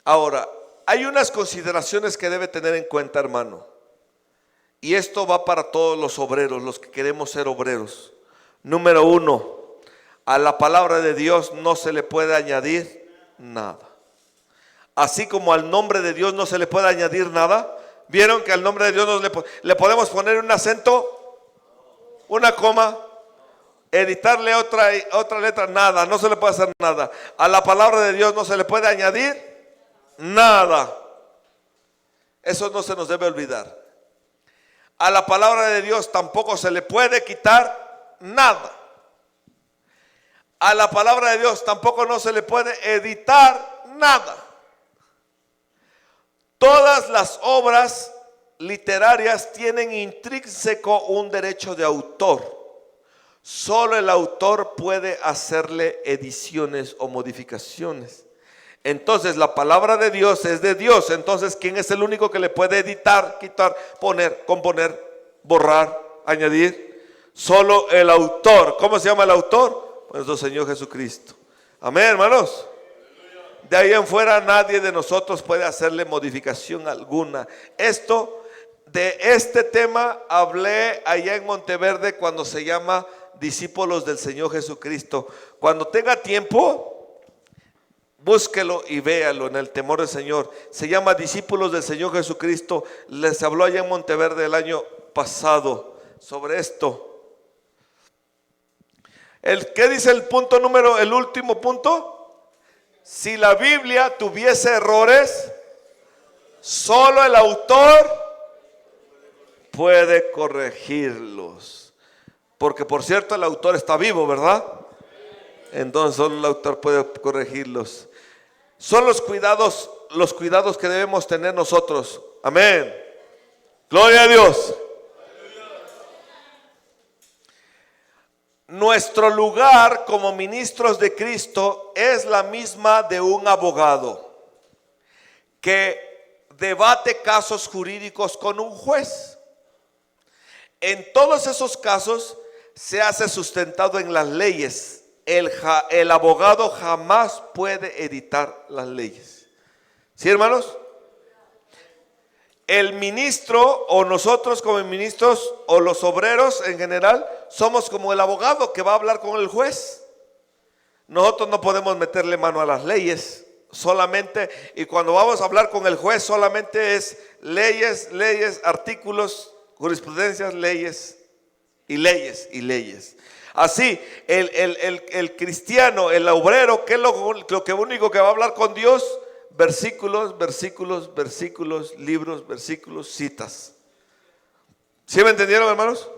Ahora, hay unas consideraciones que debe tener en cuenta, hermano. Y esto va para todos los obreros, los que queremos ser obreros. Número 1, a la palabra de Dios no se le puede añadir nada. Así como al nombre de Dios no se le puede añadir nada. ¿Vieron que al nombre de Dios le podemos poner un acento, una coma, editarle otra letra? Nada, no se le puede hacer nada. A la palabra de Dios no se le puede añadir nada. Eso no se nos debe olvidar. A la palabra de Dios tampoco se le puede quitar nada. A la palabra de Dios tampoco no se le puede editar nada. Todas las obras literarias tienen intrínseco un derecho de autor. Solo el autor puede hacerle ediciones o modificaciones. Entonces la palabra de Dios es de Dios. Entonces, ¿quién es el único que le puede editar, quitar, poner, componer, borrar, añadir? Solo el autor. ¿Cómo se llama el autor? Pues nuestro Señor Jesucristo. Amén, hermanos. De ahí en fuera nadie de nosotros puede hacerle modificación alguna. De este tema hablé allá en Monteverde cuando se llama Discípulos del Señor Jesucristo. Cuando tenga tiempo, Búsquelo y véalo en el temor del Señor. Se llama Discípulos del Señor Jesucristo. Les habló allá en Monteverde el año pasado sobre esto. ¿Qué dice el último punto? Si la Biblia tuviese errores, solo el autor puede corregirlos. Porque por cierto el autor está vivo, ¿verdad? Entonces solo el autor puede corregirlos. Son los cuidados que debemos tener nosotros. Amén. Gloria a Dios. Nuestro lugar como ministros de Cristo es la misma de un abogado que debate casos jurídicos con un juez. En todos esos casos se hace sustentado en las leyes. El abogado jamás puede editar las leyes. ¿Sí, hermanos? El ministro o nosotros como ministros o los obreros en general somos como el abogado que va a hablar con el juez. Nosotros no podemos meterle mano a las leyes solamente, y cuando vamos a hablar con el juez solamente es leyes, artículos, jurisprudencias, leyes y leyes y leyes. Así el cristiano, el obrero, ¿qué es lo único que va a hablar con Dios? Versículos, libros, versículos, citas. ¿Sí me entendieron, hermanos?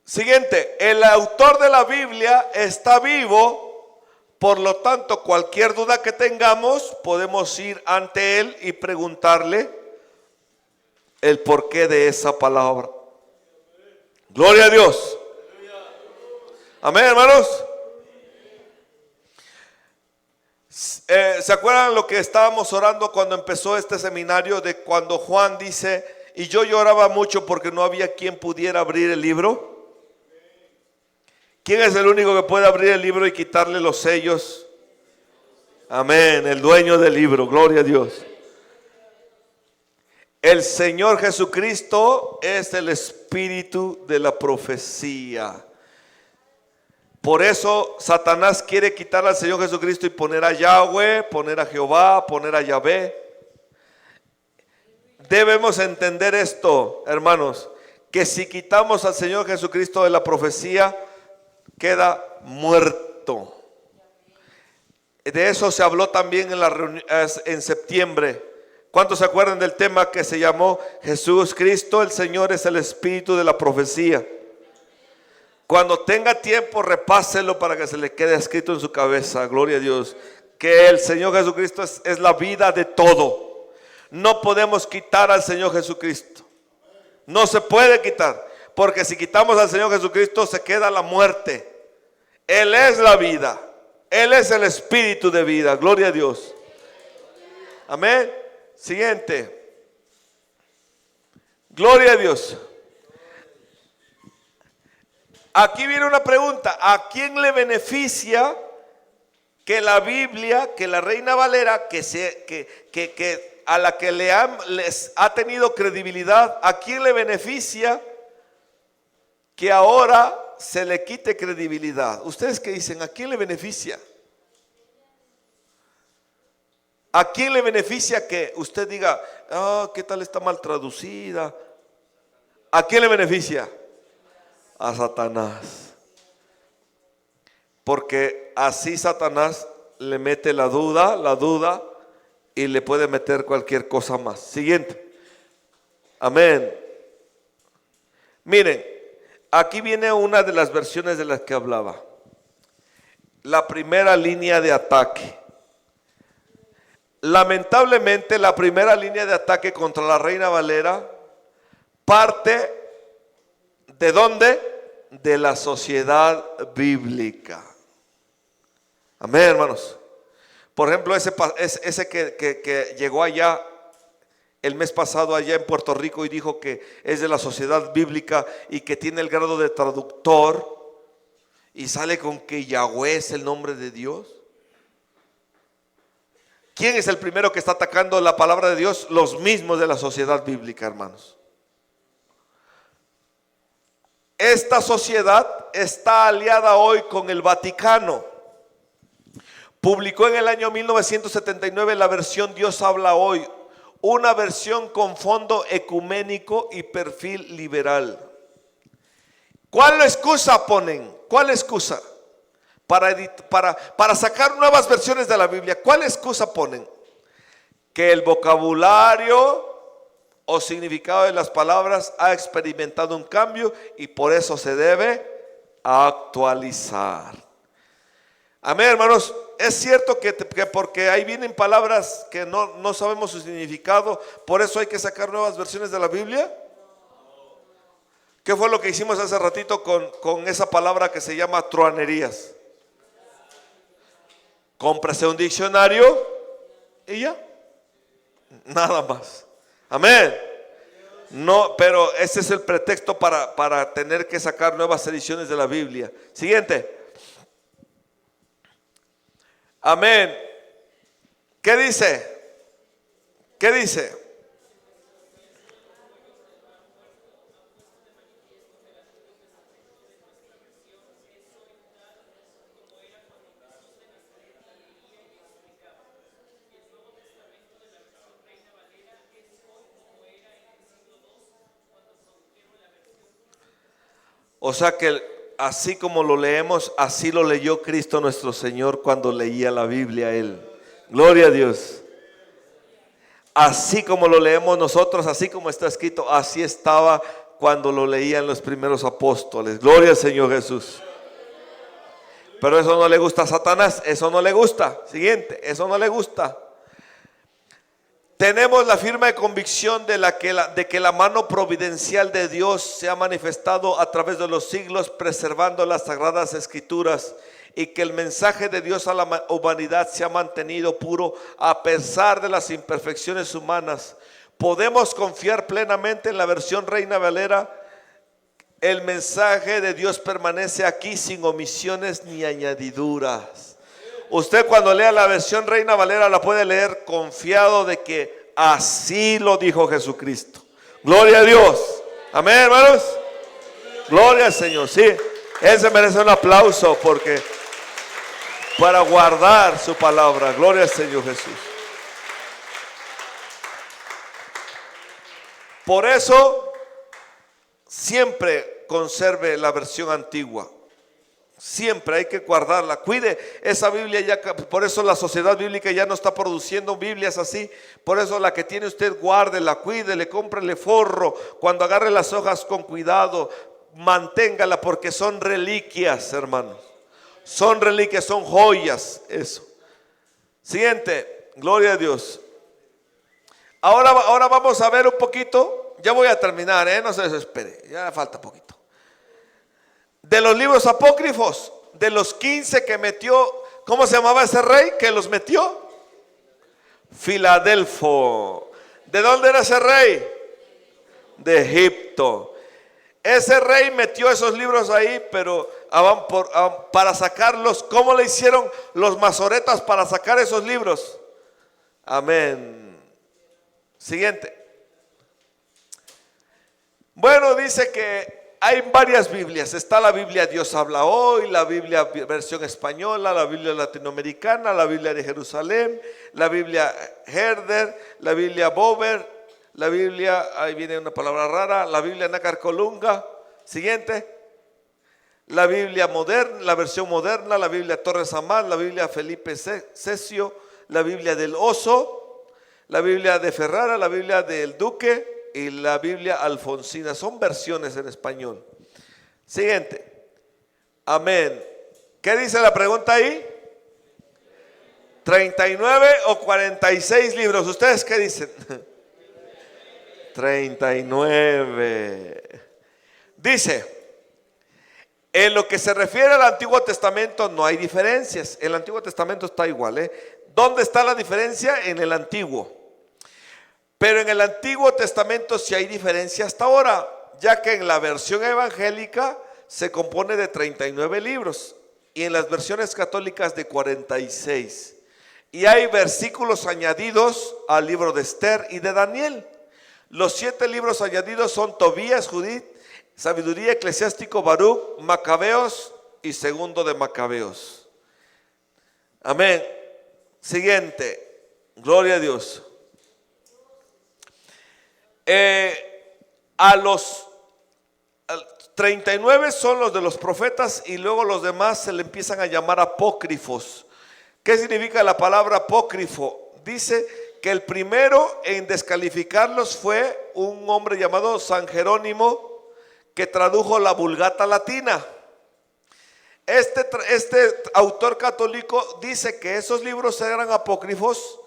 Siguiente, el autor de la Biblia está vivo, por lo tanto cualquier duda que tengamos podemos ir ante él y preguntarle el porqué de esa palabra. Gloria a Dios. Amén, hermanos. ¿Se acuerdan lo que estábamos orando cuando empezó este seminario? De cuando Juan dice, y yo lloraba mucho porque no había quien pudiera abrir el libro. ¿Quién es el único que puede abrir el libro y quitarle los sellos? Amén, el dueño del libro, gloria a Dios. El Señor Jesucristo es el espíritu de la profecía. Por eso Satanás quiere quitar al Señor Jesucristo y poner a Yahweh, poner a Jehová, poner a Yahvé. Debemos entender esto, hermanos, que si quitamos al Señor Jesucristo de la profecía, queda muerto. De eso se habló también en la reunión en septiembre. ¿Cuántos se acuerdan del tema que se llamó Jesús Cristo, el Señor es el espíritu de la profecía? Cuando tenga tiempo, repáselo para que se le quede escrito en su cabeza, gloria a Dios, que el Señor Jesucristo es la vida de todo. No podemos quitar al Señor Jesucristo. No se puede quitar, porque si quitamos al Señor Jesucristo se queda la muerte. Él es la vida, Él es el espíritu de vida, gloria a Dios. Amén. Siguiente. Gloria a Dios. Aquí viene una pregunta: ¿a quién le beneficia que la Biblia, que la Reina Valera, a la que les ha tenido credibilidad, a quién le beneficia que ahora se le quite credibilidad? ¿Ustedes qué dicen? ¿A quién le beneficia? ¿A quién le beneficia que usted diga, qué tal está mal traducida? ¿A quién le beneficia? A Satanás. Porque así Satanás le mete la duda y le puede meter cualquier cosa más. Siguiente. Amén. Miren, aquí viene una de las versiones de las que hablaba. La primera línea de ataque. Lamentablemente, la primera línea de ataque contra la Reina Valera parte ¿de dónde? De la sociedad bíblica. Amén, hermanos. Por ejemplo, ese que llegó allá el mes pasado allá en Puerto Rico y dijo que es de la sociedad bíblica y que tiene el grado de traductor y sale con que Yahweh es el nombre de Dios. ¿Quién es el primero que está atacando la palabra de Dios? Los mismos de la sociedad bíblica, hermanos. Esta sociedad está aliada hoy con el Vaticano. Publicó en el año 1979 la versión Dios habla hoy, una versión con fondo ecuménico y perfil liberal. ¿Cuál excusa ponen? ¿Cuál excusa? Para sacar nuevas versiones de la Biblia, ¿cuál excusa ponen? Que el vocabulario o significado de las palabras ha experimentado un cambio y por eso se debe actualizar. Amén, hermanos. Es cierto que porque ahí vienen palabras que no sabemos su significado, por eso hay que sacar nuevas versiones de la Biblia. ¿Qué fue lo que hicimos hace ratito con esa palabra que se llama truanerías? Cómprase un diccionario y ya, nada más. Amén. No, pero ese es el pretexto para tener que sacar nuevas ediciones de la Biblia. Siguiente. Amén. ¿Qué dice? ¿Qué dice? O sea que así como lo leemos, así lo leyó Cristo nuestro Señor cuando leía la Biblia Él. Gloria a Dios. Así como lo leemos nosotros, así como está escrito, así estaba cuando lo leían los primeros apóstoles. Gloria al Señor Jesús. Pero eso no le gusta a Satanás, eso no le gusta. Siguiente, eso no le gusta. Tenemos la firme convicción de que la mano providencial de Dios se ha manifestado a través de los siglos, preservando las sagradas escrituras, y que el mensaje de Dios a la humanidad se ha mantenido puro a pesar de las imperfecciones humanas. Podemos confiar plenamente en la versión Reina Valera. El mensaje de Dios permanece aquí sin omisiones ni añadiduras. Usted cuando lea la versión Reina Valera la puede leer confiado de que así lo dijo Jesucristo. Gloria a Dios. Amén, hermanos. Gloria al Señor. Sí, Él se merece un aplauso porque para guardar su palabra. Gloria al Señor Jesús. Por eso siempre conserve la versión antigua. Siempre hay que guardarla. Cuide esa Biblia ya. Por eso la sociedad bíblica ya no está produciendo Biblias así. Por eso la que tiene usted, guárdela, cuídele, cómprele forro. Cuando agarre las hojas con cuidado, manténgala porque son reliquias, hermanos. Son reliquias, son joyas. Eso. Siguiente. Gloria a Dios. Ahora vamos a ver un poquito. Ya voy a terminar, no se desespere. Ya falta poquito. De los libros apócrifos, de los 15 que metió, ¿cómo se llamaba ese rey que los metió? Filadelfo. ¿De dónde era ese rey? De Egipto. Ese rey metió esos libros ahí, pero para sacarlos, ¿cómo le hicieron los masoretas para sacar esos libros? Amén. Siguiente. Bueno, dice que hay varias Biblias. Está la Biblia Dios habla hoy, la Biblia versión española, la Biblia latinoamericana, la Biblia de Jerusalén, la Biblia Herder, la Biblia Bover, la Biblia, ahí viene una palabra rara, la Biblia Nácar Colunga. Siguiente. La Biblia moderna, la versión moderna, la Biblia Torres Amat, la Biblia Felipe Cesio, la Biblia del Oso, la Biblia de Ferrara, la Biblia del Duque y la Biblia Alfonsina. Son versiones en español. Siguiente. Amén. ¿Qué dice la pregunta ahí? 39 o 46 libros. ¿Ustedes qué dicen? 39. Dice, en lo que se refiere al Antiguo Testamento no hay diferencias. El Antiguo Testamento está igual. ¿Dónde está la diferencia? En el Antiguo. Pero en el Antiguo Testamento sí hay diferencia hasta ahora, ya que en la versión evangélica se compone de 39 libros y en las versiones católicas de 46. Y hay versículos añadidos al libro de Esther y de Daniel. Los 7 libros añadidos son Tobías, Judith, Sabiduría, Eclesiástico, Baruch, Macabeos y Segundo de Macabeos. Amén. Siguiente. Gloria a Dios. A los 39 son los de los profetas y luego los demás se le empiezan a llamar apócrifos. ¿Qué significa la palabra apócrifo? Dice que el primero en descalificarlos fue un hombre llamado San Jerónimo, que tradujo la Vulgata latina. Este autor católico dice que esos libros eran apócrifos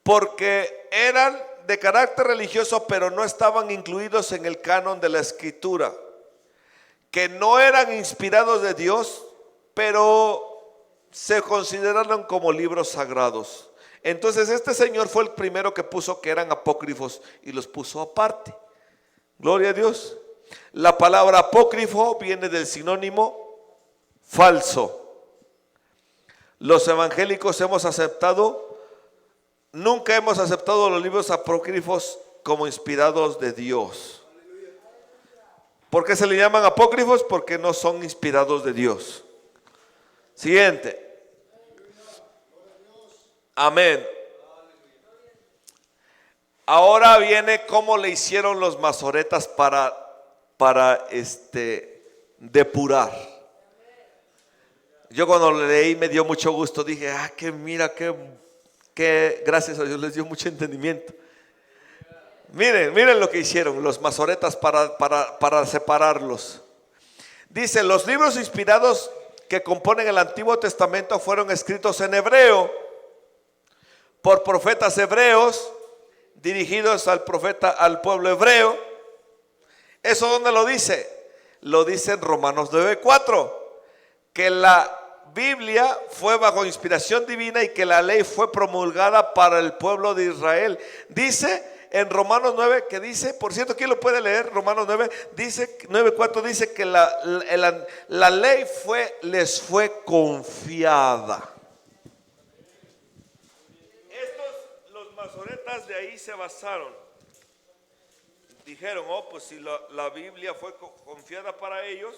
porque eran de carácter religioso, pero no estaban incluidos en el canon de la escritura, que no eran inspirados de Dios, pero se consideraron como libros sagrados. Entonces este señor fue el primero que puso que eran apócrifos y los puso aparte. Gloria a Dios. La palabra apócrifo viene del sinónimo falso. Los evangélicos nunca hemos aceptado los libros apócrifos como inspirados de Dios. ¿Por qué se le llaman apócrifos? Porque no son inspirados de Dios. Siguiente. Amén. Ahora viene cómo le hicieron los masoretas para depurar. Yo cuando lo leí me dio mucho gusto. Dije, que gracias a Dios les dio mucho entendimiento. Miren lo que hicieron los masoretas para separarlos. Dice, los libros inspirados que componen el Antiguo Testamento fueron escritos en hebreo por profetas hebreos dirigidos al pueblo hebreo. ¿Eso dónde lo dice? Lo dice en Romanos 9:4, que la Biblia fue bajo inspiración divina y que la ley fue promulgada para el pueblo de Israel. Dice en Romanos 9, que dice, por cierto, ¿quién lo puede leer? Romanos 9, dice, 9:4 dice que la ley les fue confiada. Los masoretas de ahí se basaron. Dijeron, pues si la Biblia fue confiada para ellos.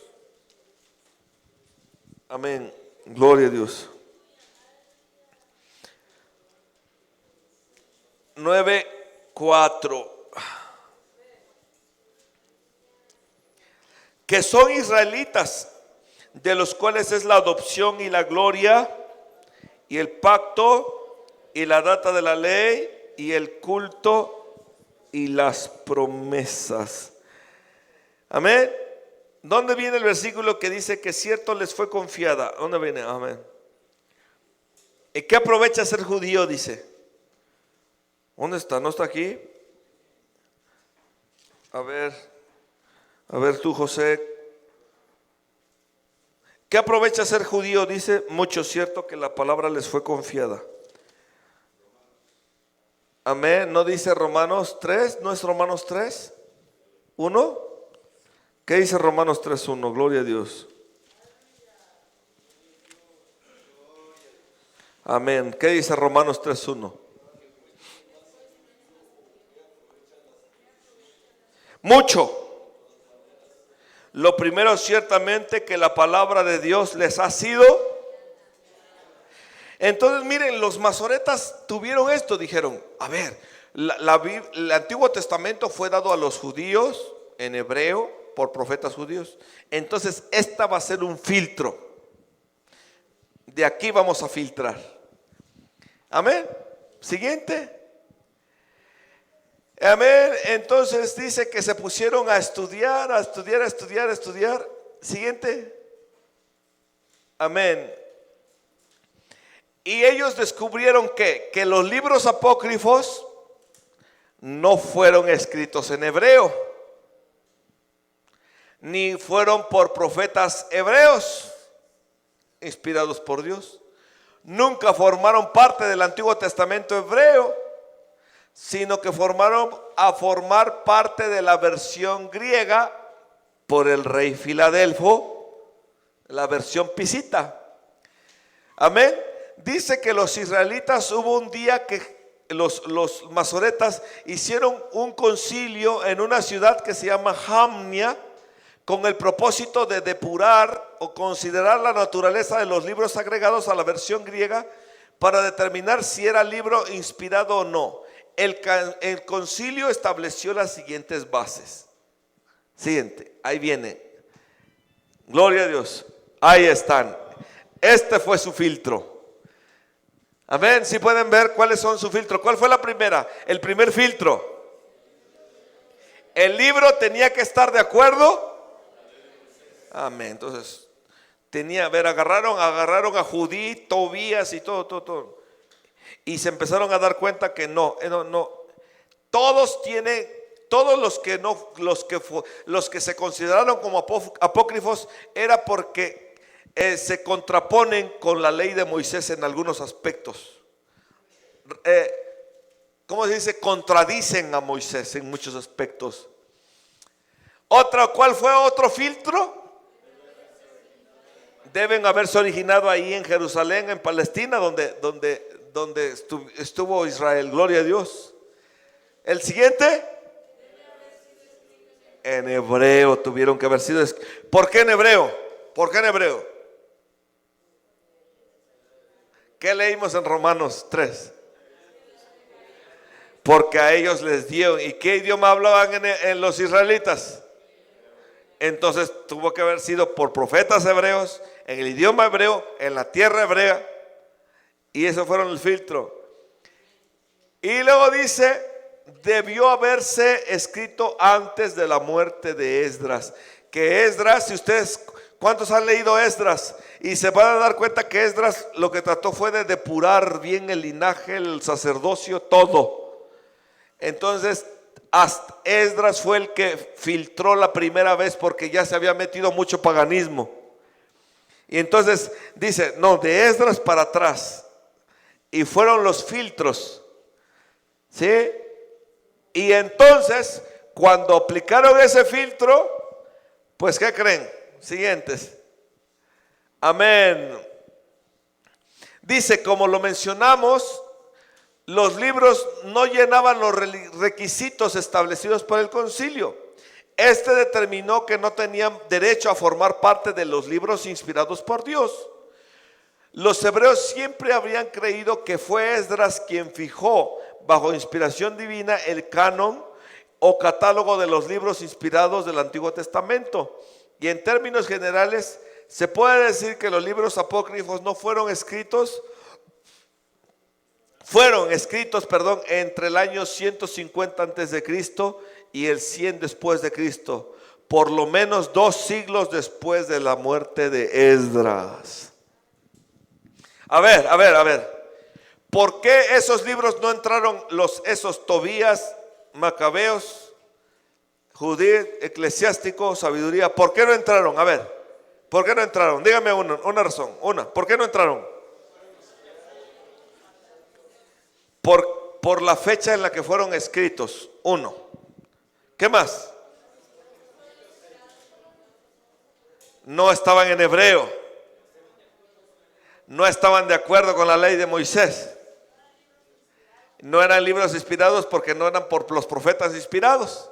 Amén. Gloria a Dios. 9:4. Que son israelitas, de los cuales es la adopción y la gloria y el pacto y la data de la ley y el culto y las promesas. Amén. ¿Dónde viene el versículo que dice que cierto les fue confiada? ¿Dónde viene? Amén. ¿Y qué aprovecha ser judío? Dice. ¿Dónde está? ¿No está aquí? A ver tú, José. ¿Qué aprovecha ser judío? Dice, mucho cierto que la palabra les fue confiada. Amén. ¿No dice Romanos 3? ¿No es Romanos 3? ¿1? ¿Qué dice Romanos 3:1? Gloria a Dios. Amén. ¿Qué dice Romanos 3:1? Mucho. Lo primero, ciertamente, que la palabra de Dios les ha sido. Entonces, miren, los masoretas tuvieron esto. Dijeron, a ver, el Antiguo Testamento fue dado a los judíos en hebreo por profetas judíos. Entonces, esta va a ser un filtro. De aquí vamos a filtrar. Amén. Siguiente. Amén. Entonces dice que se pusieron a estudiar. Siguiente. Amén. Y ellos descubrieron que los libros apócrifos no fueron escritos en hebreo, ni fueron por profetas hebreos inspirados por Dios. Nunca formaron parte del Antiguo Testamento hebreo, sino que formar parte de la versión griega por el rey Filadelfo, la versión pisita. Amén. Dice que los israelitas, hubo un día que los masoretas hicieron un concilio en una ciudad que se llama Jamnia, con el propósito de depurar o considerar la naturaleza de los libros agregados a la versión griega para determinar si era libro inspirado o no. El concilio estableció las siguientes bases. Siguiente, ahí viene. Gloria a Dios. Ahí están. Este fue su filtro. Amén. Si pueden ver cuáles son su filtro. ¿Cuál fue la primera? El primer filtro. El libro tenía que estar de acuerdo. Amén. Entonces, agarraron a Judí, Tobías y todo. Y se empezaron a dar cuenta que no. Todos los que se consideraron como apócrifos era porque se contraponen con la ley de Moisés en algunos aspectos. ¿Cómo se dice? Contradicen a Moisés en muchos aspectos. ¿Cuál fue otro filtro? Deben haberse originado ahí en Jerusalén, en Palestina, donde estuvo Israel. Gloria a Dios. El siguiente, en hebreo tuvieron que haber sido. ¿Por qué en hebreo? ¿Por qué en hebreo? ¿Qué leímos en Romanos 3? Porque a ellos les dio. ¿Y qué idioma hablaban en los israelitas? Entonces tuvo que haber sido por profetas hebreos, en el idioma hebreo, en la tierra hebrea. Y eso fueron el filtro. Y luego dice, debió haberse escrito antes de la muerte de Esdras. Que Esdras, si ustedes, ¿cuántos han leído Esdras? Y se van a dar cuenta que Esdras lo que trató fue de depurar bien el linaje, el sacerdocio, todo. Entonces, hasta Esdras fue el que filtró la primera vez porque ya se había metido mucho paganismo. Y entonces dice, no, de Esdras para atrás. Y fueron los filtros, ¿sí? Y entonces, cuando aplicaron ese filtro, pues ¿qué creen? Siguientes. Amén. Dice, como lo mencionamos, los libros no llenaban los requisitos establecidos por el concilio. Este determinó que no tenían derecho a formar parte de los libros inspirados por Dios. Los hebreos siempre habrían creído que fue Esdras quien fijó, bajo inspiración divina, el canon o catálogo de los libros inspirados del Antiguo Testamento. Y en términos generales, se puede decir que los libros apócrifos no fueron escritos, entre el año 150 antes de Cristo y el 100 después de Cristo, por lo menos 2 siglos después de la muerte de Esdras. A ver. ¿Por qué esos libros no entraron, esos Tobías, Macabeos, Judí, Eclesiástico, Sabiduría? ¿Por qué no entraron? A ver, ¿por qué no entraron? Dígame una razón. ¿Por qué no entraron? Por la fecha en la que fueron escritos. 1. ¿Qué más? No estaban en hebreo. No estaban de acuerdo con la ley de Moisés. No eran libros inspirados porque no eran por los profetas inspirados.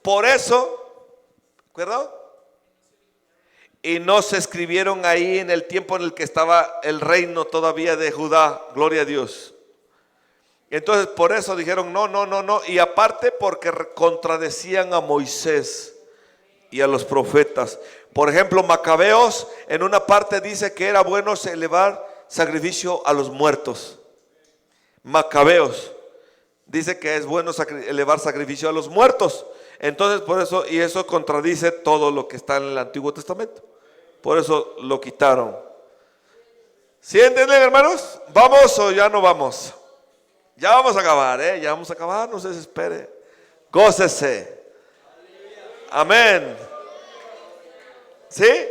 Por eso, ¿acuerdo? Y no se escribieron ahí en el tiempo en el que estaba el reino todavía de Judá. Gloria a Dios. Entonces por eso dijeron no. Y aparte porque contradecían a Moisés y a los profetas. Por ejemplo, Macabeos en una parte dice que era bueno elevar sacrificio a los muertos. Macabeos dice que es bueno elevar sacrificio a los muertos. Entonces por eso, y eso contradice todo lo que está en el Antiguo Testamento. Por eso lo quitaron. ¿Sí entienden, hermanos? ¿Vamos o ya no vamos? Ya vamos a acabar, ya vamos a acabar, no se desespere. Gócese. Amén. ¿Sí?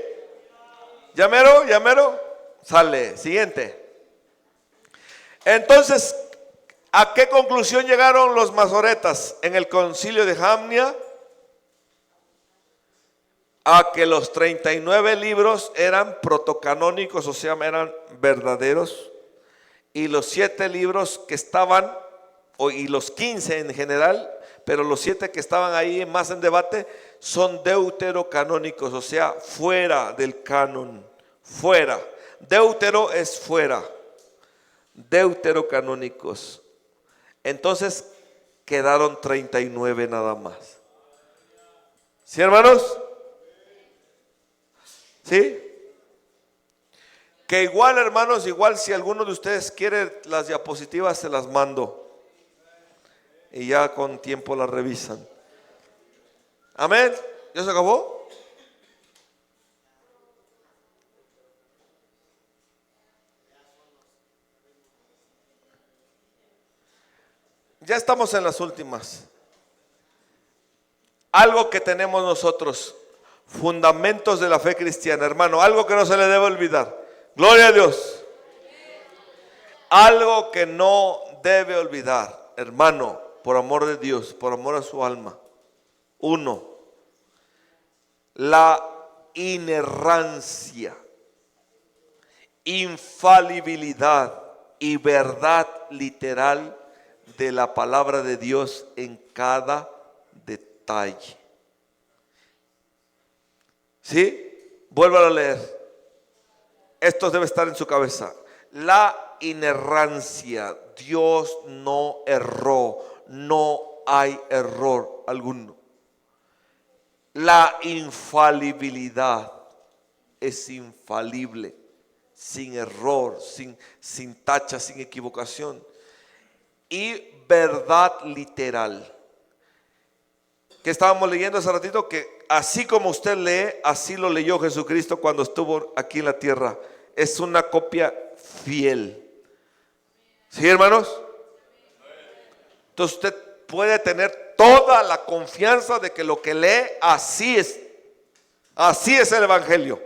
¿Ya mero? Sale. Siguiente. Entonces, ¿a qué conclusión llegaron los masoretas en el concilio de Jamnia? A que los 39 libros eran protocanónicos, o sea, eran verdaderos. Y los 7 libros que estaban y los 15 en general, pero los 7 que estaban ahí más en debate son deuterocanónicos, o sea, fuera del canon, fuera. Deutero es fuera, deuterocanónicos. Entonces quedaron 39 nada más. ¿Sí, hermanos? ¿Sí? Que igual, hermanos, igual si alguno de ustedes quiere las diapositivas, se las mando. Y ya con tiempo las revisan. Amén. ¿Ya se acabó? Ya estamos en las últimas. Algo que tenemos nosotros, fundamentos de la fe cristiana, hermano, algo que no se le debe olvidar. Gloria a Dios. Algo que no debe olvidar, hermano, por amor de Dios, por amor a su alma. 1, la inerrancia, infalibilidad y verdad literal de la palabra de Dios en cada detalle. ¿Sí? Vuélvalo a leer. Esto debe estar en su cabeza. La inerrancia. Dios no erró. No hay error alguno. La infalibilidad. Es infalible. Sin error. Sin tacha, sin equivocación. Y verdad literal. Que estábamos leyendo hace ratito, que así como usted lee, así lo leyó Jesucristo cuando estuvo aquí en la tierra. Es una copia fiel. ¿Sí, hermanos? Entonces usted puede tener toda la confianza de que lo que lee, así es. Así es el Evangelio.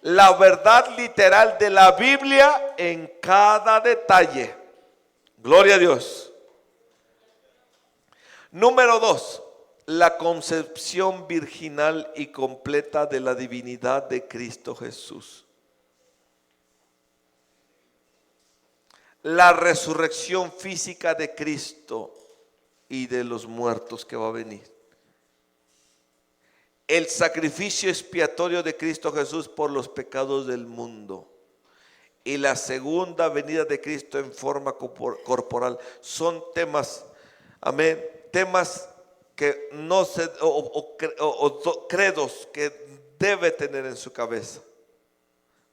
La verdad literal de la Biblia en cada detalle. Gloria a Dios. Número 2, la concepción virginal y completa de la divinidad de Cristo Jesús. La resurrección física de Cristo y de los muertos que va a venir. El sacrificio expiatorio de Cristo Jesús por los pecados del mundo. Y la segunda venida de Cristo en forma corporal. Son temas, amén, temas que no se, o credos que debe tener en su cabeza.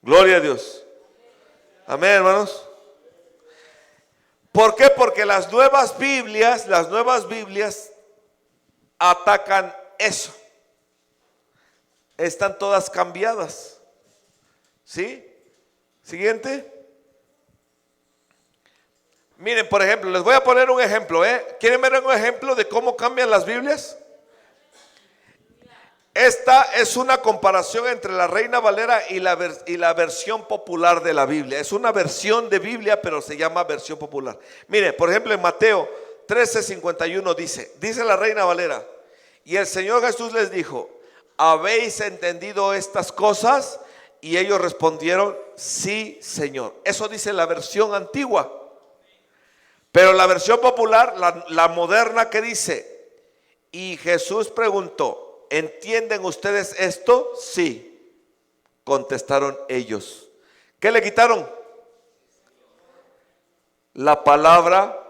Gloria a Dios. Amén, hermanos. ¿Por qué? Porque las nuevas Biblias atacan eso. Están todas cambiadas. ¿Sí? Siguiente. Miren, por ejemplo, les voy a poner un ejemplo. ¿Quieren ver un ejemplo de cómo cambian las Biblias? Esta es una comparación entre la Reina Valera y la versión popular de la Biblia. Es una versión de Biblia, pero se llama versión popular. Mire, por ejemplo, en Mateo 13:51 dice la Reina Valera: y el Señor Jesús les dijo, ¿habéis entendido estas cosas? Y ellos respondieron, sí, Señor. Eso dice la versión antigua. Pero la versión popular, la moderna, que dice, y Jesús preguntó, ¿entienden ustedes esto? Sí, contestaron ellos. ¿Qué le quitaron? La palabra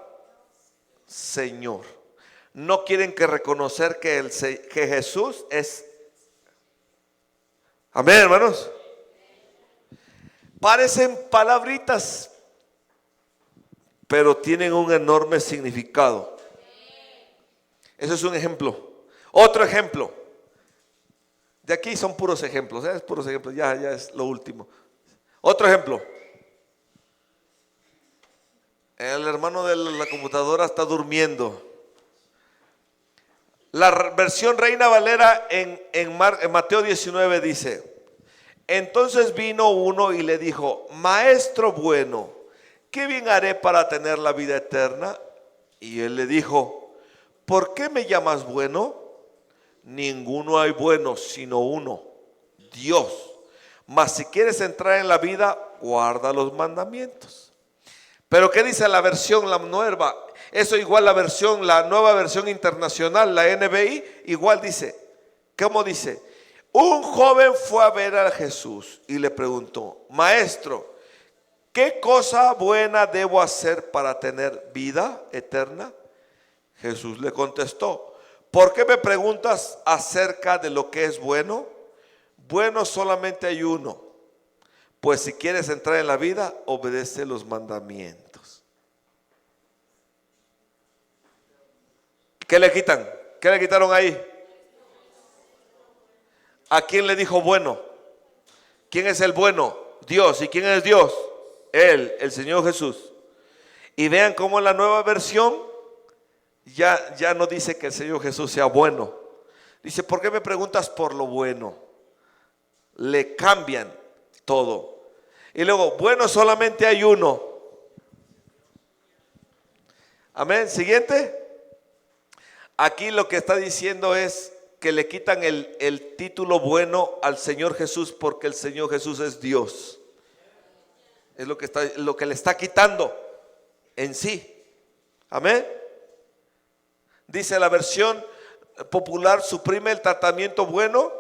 Señor. No quieren que reconocer que Jesús es. Amén, hermanos. Parecen palabritas, pero tienen un enorme significado. Eso es un ejemplo. Otro ejemplo. De aquí son puros ejemplos, es puros ejemplos, ya es lo último. Otro ejemplo. El hermano de la computadora está durmiendo. La versión Reina Valera en Mateo 19 dice: entonces vino uno y le dijo, maestro bueno, ¿qué bien haré para tener la vida eterna? Y él le dijo, ¿por qué me llamas bueno? Ninguno hay bueno sino uno, Dios. Mas si quieres entrar en la vida, guarda los mandamientos. Pero ¿qué dice la versión, la nueva? Eso igual la nueva versión internacional, la NBI, igual dice. ¿Cómo dice? Un joven fue a ver a Jesús y le preguntó: Maestro, ¿qué cosa buena debo hacer para tener vida eterna? Jesús le contestó: ¿por qué me preguntas acerca de lo que es bueno? Bueno solamente hay uno. Pues si quieres entrar en la vida, obedece los mandamientos. ¿Qué le quitan? ¿Qué le quitaron ahí? ¿A quién le dijo bueno? ¿Quién es el bueno? Dios. ¿Y quién es Dios? Él, el Señor Jesús. Y vean cómo en la nueva versión ya no dice que el Señor Jesús sea bueno. Dice: ¿por qué me preguntas por lo bueno? Le cambian todo. Y luego, bueno solamente hay uno. Amén. Siguiente. Aquí lo que está diciendo es que le quitan el título bueno al Señor Jesús, porque el Señor Jesús es Dios. Es lo que le está quitando en sí. Amén. Dice la versión popular: suprime el tratamiento bueno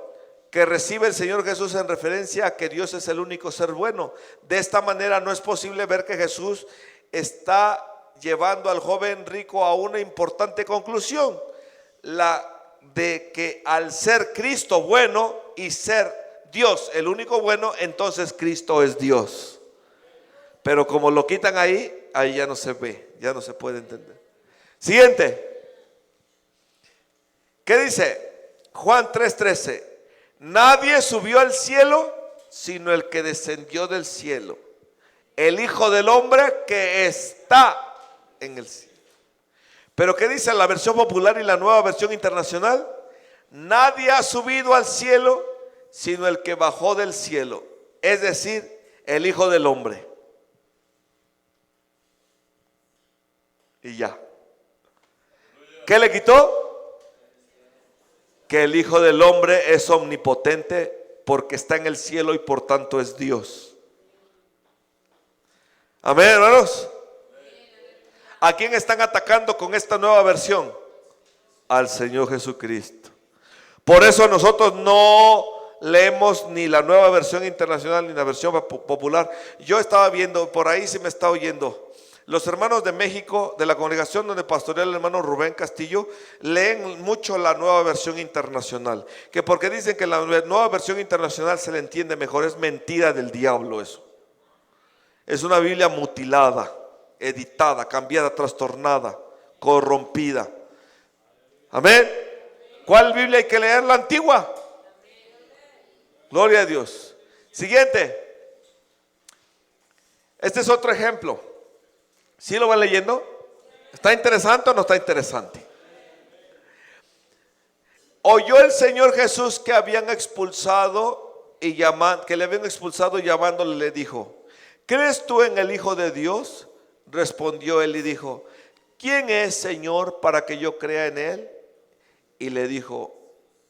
que recibe el Señor Jesús en referencia a que Dios es el único ser bueno. De esta manera no es posible ver que Jesús está llevando al joven rico a una importante conclusión: la de que al ser Cristo bueno y ser Dios el único bueno, entonces Cristo es Dios. Pero como lo quitan ahí ya no se ve, ya no se puede entender. Siguiente. ¿Qué dice? Juan 3:13. Nadie subió al cielo sino el que descendió del cielo, el Hijo del Hombre que está en el cielo. Pero ¿qué dice la versión popular y la nueva versión internacional? Nadie ha subido al cielo sino el que bajó del cielo, es decir, el Hijo del Hombre. Y ya. ¿Qué le quitó? Que el Hijo del Hombre es omnipotente porque está en el cielo y por tanto es Dios. Amén, hermanos. ¿A quién están atacando con esta nueva versión? Al Señor Jesucristo. Por eso nosotros no leemos ni la nueva versión internacional ni la versión popular. Yo estaba viendo, por ahí se me está oyendo, los hermanos de México, de la congregación donde pastorea el hermano Rubén Castillo, leen mucho la nueva versión internacional. Que porque dicen que la nueva versión internacional se le entiende mejor. Es mentira del diablo eso. Es una Biblia mutilada, editada, cambiada, trastornada, corrompida. Amén. ¿Cuál Biblia hay que leer? La antigua. Gloria a Dios. Siguiente. Este es otro ejemplo. ¿Sí lo van leyendo? ¿Está interesante o no está interesante? Oyó el Señor Jesús que habían expulsado que le habían expulsado, y llamándole le dijo: ¿crees tú en el Hijo de Dios? Respondió él y dijo: ¿quién es, Señor, para que yo crea en él? Y le dijo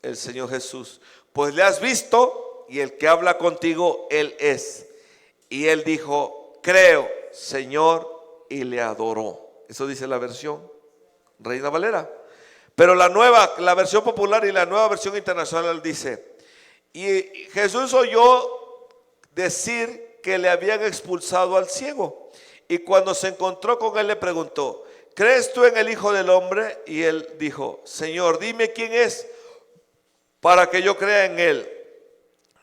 el Señor Jesús: pues le has visto, y el que habla contigo, él es. Y él dijo: creo, Señor, y le adoró. Eso dice la versión Reina Valera. Pero la versión popular y la nueva versión internacional dice: y Jesús oyó decir que le habían expulsado al ciego, y cuando se encontró con él le preguntó: ¿crees tú en el Hijo del Hombre? Y él dijo: Señor, dime quién es para que yo crea en él.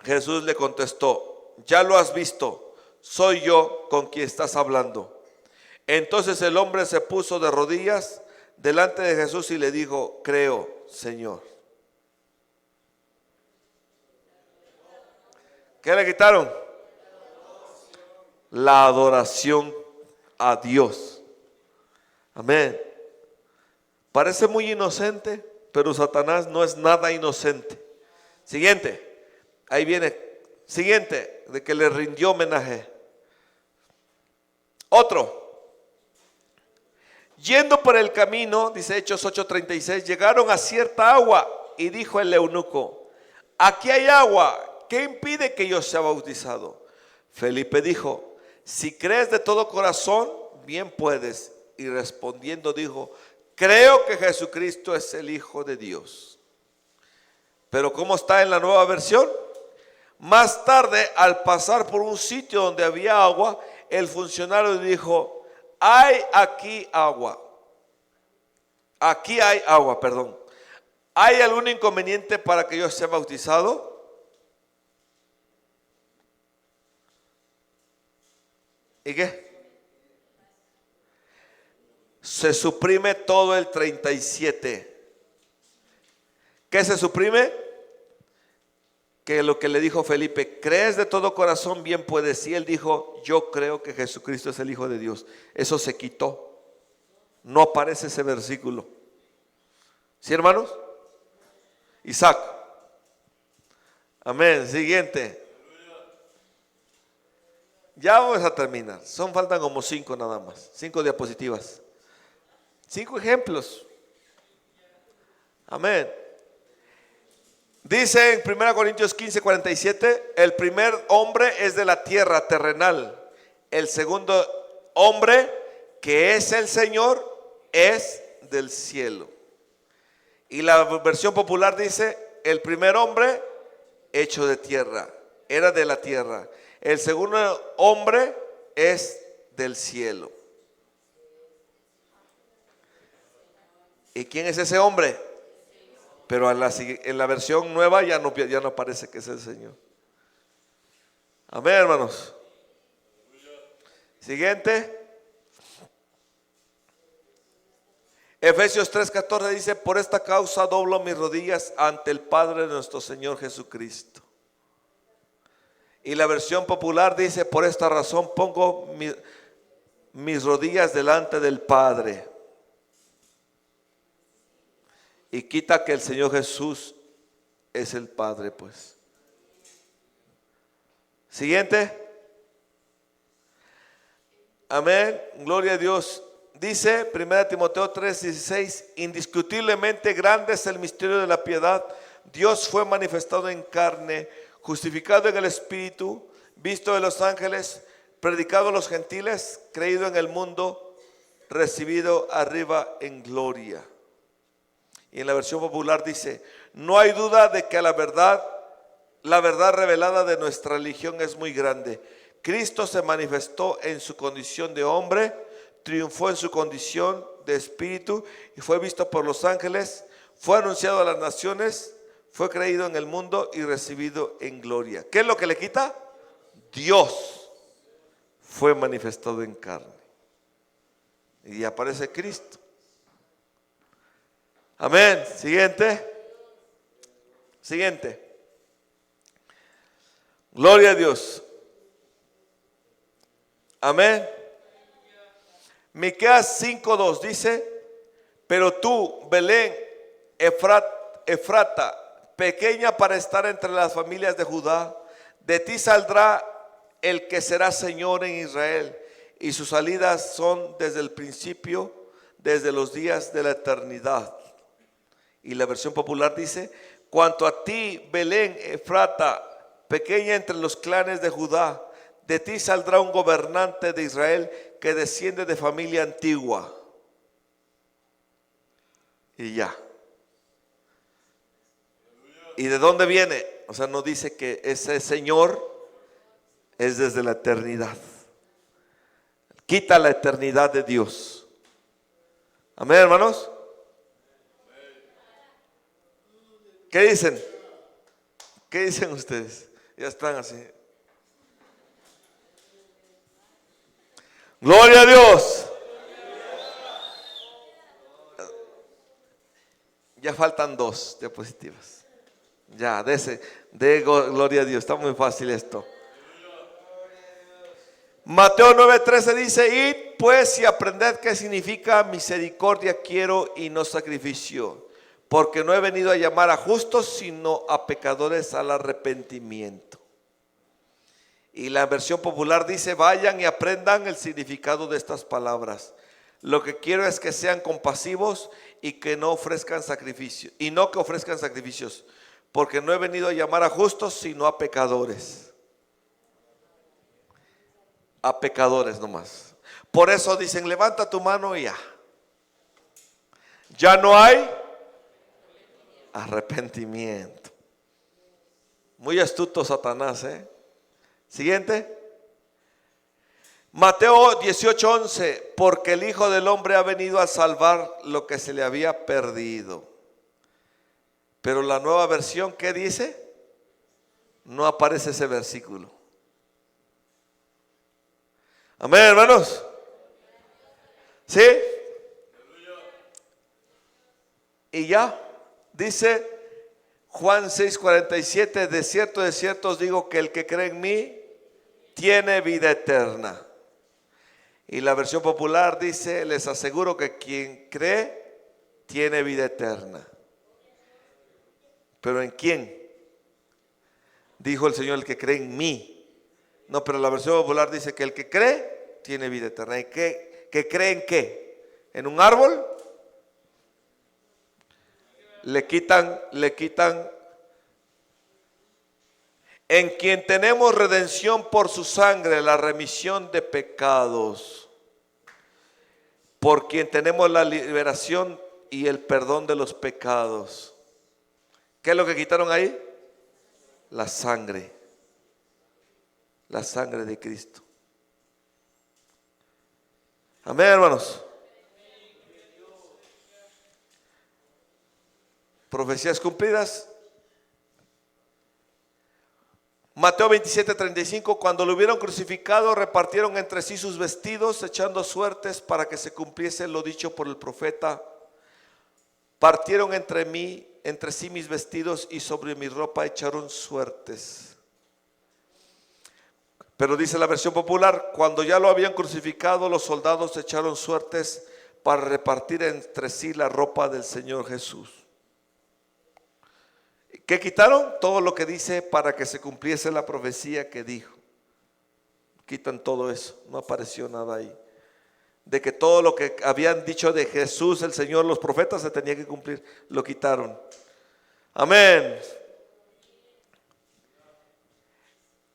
Jesús le contestó: ya lo has visto, soy yo con quien estás hablando. Entonces el hombre se puso de rodillas delante de Jesús y le dijo: creo, Señor. ¿Qué le quitaron? La adoración a Dios. Amén. Parece muy inocente, pero Satanás no es nada inocente. Siguiente. Ahí viene. Siguiente. De que le rindió homenaje. Otro. Yendo por el camino, dice Hechos 8:36, llegaron a cierta agua y dijo el eunuco: aquí hay agua, ¿qué impide que yo sea bautizado? Felipe dijo: si crees de todo corazón, bien puedes. Y respondiendo dijo, creo que Jesucristo es el Hijo de Dios. Pero ¿cómo está en la nueva versión? Más tarde, al pasar por un sitio donde había agua, el funcionario dijo, hay aquí agua. Aquí hay agua, perdón. ¿Hay algún inconveniente para que yo sea bautizado? ¿Y qué? Se suprime todo el 37. ¿Qué se suprime? Que lo que le dijo Felipe, ¿crees de todo corazón? Bien puedes. Y él dijo, yo creo que Jesucristo es el Hijo de Dios. Eso se quitó. No aparece ese versículo. ¿Sí, hermanos? Isaac. Amén. Siguiente. Ya vamos a terminar. Faltan como 5 nada más. 5 diapositivas. 5 ejemplos. Amén. Dice en 1 Corintios 15:47, el primer hombre es de la tierra terrenal. El segundo hombre, que es el Señor, es del cielo. Y la versión popular dice, el primer hombre hecho de tierra, era de la tierra. El segundo hombre es del cielo. ¿Y quién es ese hombre? Pero en la versión nueva ya no parece que es el Señor. Amén, hermanos. Siguiente. Efesios 3:14 dice, por esta causa doblo mis rodillas ante el Padre de nuestro Señor Jesucristo. Y la versión popular dice, por esta razón pongo mis rodillas delante del Padre. Y quita que el Señor Jesús es el Padre, pues. Siguiente. Amén. Gloria a Dios. Dice 1 Timoteo 3:16, indiscutiblemente grande es el misterio de la piedad. Dios fue manifestado en carne, justificado en el Espíritu, visto de los ángeles, predicado a los gentiles, creído en el mundo, recibido arriba en gloria. Y en la versión popular dice, no hay duda de que la verdad revelada de nuestra religión es muy grande. Cristo se manifestó en su condición de hombre, triunfó en su condición de espíritu y fue visto por los ángeles, fue anunciado a las naciones, fue creído en el mundo y recibido en gloria. ¿Qué es lo que le quita? Dios fue manifestado en carne. Y aparece Cristo. Amén. Siguiente. Gloria a Dios. Amén. Miqueas 5:2 dice, pero tú, Belén, Efrata, pequeña para estar entre las familias de Judá, de ti saldrá el que será Señor en Israel, y sus salidas son desde el principio, desde los días de la eternidad. Y la versión popular dice, cuanto a ti, Belén, Efrata, pequeña entre los clanes de Judá, de ti saldrá un gobernante de Israel que desciende de familia antigua. Y ya. ¿Y de dónde viene? O sea, no dice que ese Señor es desde la eternidad. Quita la eternidad de Dios. Amén, hermanos. ¿Qué dicen? ¿Qué dicen ustedes? Ya están así. Gloria a Dios. Ya faltan 2 diapositivas. Ya, de gloria a Dios. Está muy fácil esto. Mateo 9:13 dice, id pues y aprended qué significa misericordia quiero y no sacrificio, porque no he venido a llamar a justos sino a pecadores al arrepentimiento. Y la versión popular dice, vayan y aprendan el significado de estas palabras. Lo que quiero es que sean compasivos y que no ofrezcan sacrificios, y no que ofrezcan sacrificios, porque no he venido a llamar a justos sino a pecadores. A pecadores nomás. Por eso dicen, levanta tu mano y ya. Ya no hay arrepentimiento. Muy astuto Satanás, ¿eh? Siguiente. Mateo 18:11, porque el Hijo del Hombre ha venido a salvar lo que se le había perdido. Pero la nueva versión, ¿qué dice? No aparece ese versículo. Amén, hermanos. ¿Sí? Y ya, dice Juan 6:47, de cierto os digo que el que cree en mí tiene vida eterna. Y la versión popular dice, les aseguro que quien cree tiene vida eterna. ¿Pero en quién? Dijo el Señor, el que cree en mí. No, pero la versión popular dice que el que cree tiene vida eterna. ¿Y qué? ¿Que cree en qué? ¿En un árbol? Le quitan. En quien tenemos redención por su sangre, la remisión de pecados. Por quien tenemos la liberación y el perdón de los pecados. ¿Qué es lo que quitaron ahí? La sangre. La sangre de Cristo. Amén, hermanos. Profecías cumplidas. Mateo 27:35, cuando lo hubieron crucificado, repartieron entre sí sus vestidos, echando suertes para que se cumpliese lo dicho por el profeta. Partieron entre sí mis vestidos y sobre mi ropa echaron suertes. Pero dice la versión popular, cuando ya lo habían crucificado, los soldados echaron suertes para repartir entre sí la ropa del Señor Jesús. ¿Qué quitaron? Todo lo que dice para que se cumpliese la profecía que dijo. Quitan todo eso, no apareció nada ahí. De que todo lo que habían dicho de Jesús, el Señor, los profetas se tenía que cumplir, lo quitaron. Amén.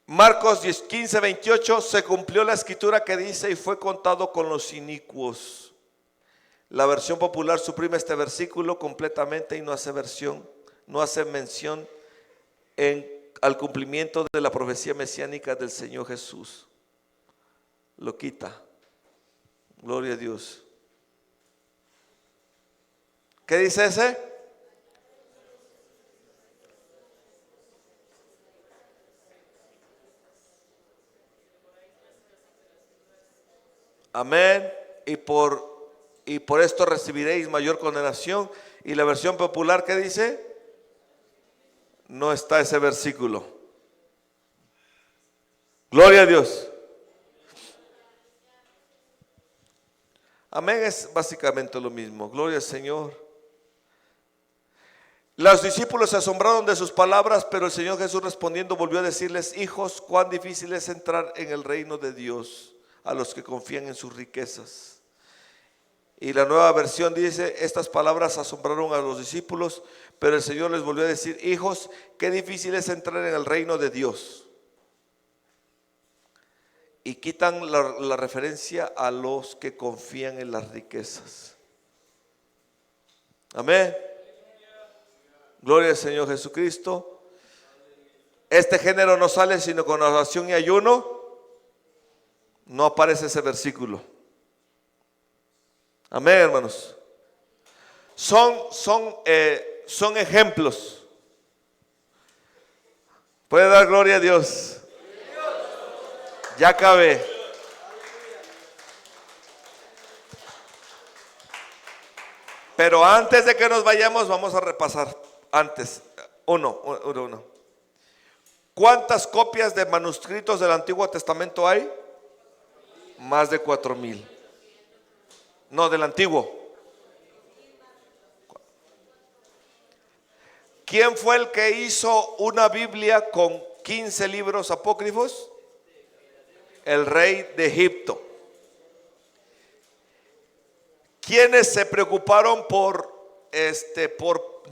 Marcos 15:28, se cumplió la escritura que dice, y fue contado con los inicuos. La versión popular suprime este versículo completamente y no hace mención al cumplimiento de la profecía mesiánica del Señor Jesús. Lo quita. Gloria a Dios. ¿Qué dice ese? Amén. Y por esto recibiréis mayor condenación. Y la versión popular, ¿qué dice? No está ese versículo. Gloria a Dios. Amén, es básicamente lo mismo. Gloria al Señor. Los discípulos se asombraron de sus palabras, pero el Señor Jesús respondiendo volvió a decirles, hijos, cuán difícil es entrar en el reino de Dios a los que confían en sus riquezas. Y la nueva versión dice, estas palabras asombraron a los discípulos, pero el Señor les volvió a decir, hijos, qué difícil es entrar en el reino de Dios. Y quitan la referencia a los que confían en las riquezas. Amén. Gloria al Señor Jesucristo. Este género no sale sino con oración y ayuno. No aparece ese versículo. Amén, hermanos. Son ejemplos. Puede dar gloria a Dios. Ya acabé. Pero antes de que nos vayamos, vamos a repasar. Antes, uno. ¿Cuántas copias de manuscritos del Antiguo Testamento hay? Más de 4,000. No, del Antiguo. ¿Quién fue el que hizo una Biblia con 15 libros apócrifos? El rey de Egipto. ¿Quiénes se preocuparon por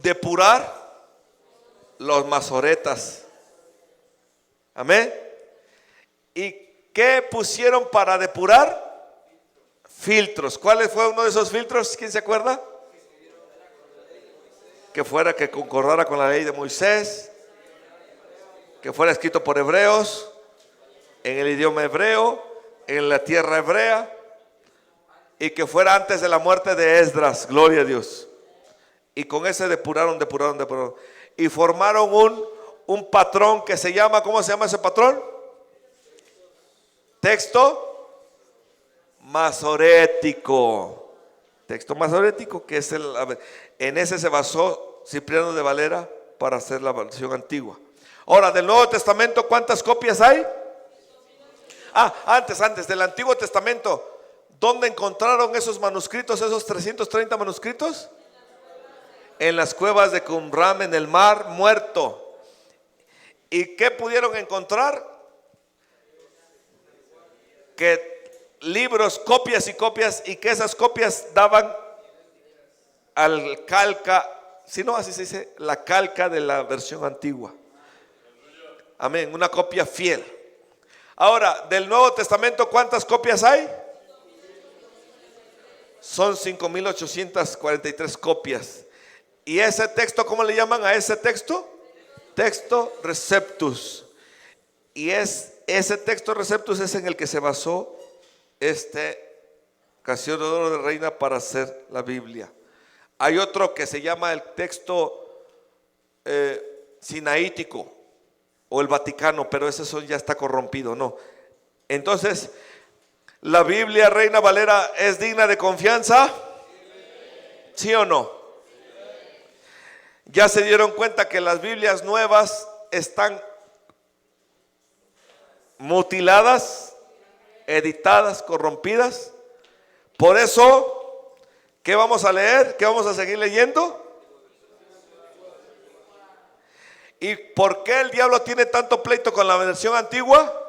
depurar? Los masoretas. Amén. ¿Y qué pusieron para depurar? filtros. ¿Cuál fue uno de esos filtros? ¿Quién se acuerda? Que concordara con la ley de Moisés, que fuera escrito por hebreos, en el idioma hebreo, en la tierra hebrea, y que fuera antes de la muerte de Esdras. Gloria a Dios. Y con ese depuraron. Y formaron un patrón que se llama, ¿cómo se llama ese patrón? Texto masorético. Texto masorético, que es en ese se basó Cipriano de Valera para hacer la versión antigua. Ahora, del Nuevo Testamento, ¿cuántas copias hay? Antes del Antiguo Testamento, ¿dónde encontraron esos manuscritos, esos 330 manuscritos? En las cuevas de Qumran, en el Mar Muerto. ¿Y qué pudieron encontrar? Que libros, copias y copias, y que esas copias daban al calca, si no así se dice, la calca de la versión antigua. Amén, una copia fiel. Ahora, del Nuevo Testamento, ¿cuántas copias hay? Son 5.843 copias. ¿Y ese texto, cómo le llaman a ese texto? Texto Receptus. Y ese texto Receptus es en el que se basó Casiodoro de Reina para hacer la Biblia. Hay otro que se llama el texto sinaítico o el Vaticano, pero ese ya está corrompido, ¿no? Entonces, ¿la Biblia Reina Valera es digna de confianza? ¿Sí o no? Ya se dieron cuenta que las Biblias nuevas están mutiladas, editadas, corrompidas. Por eso, ¿qué vamos a leer? ¿Qué vamos a seguir leyendo? ¿Y por qué el diablo tiene tanto pleito con la versión antigua?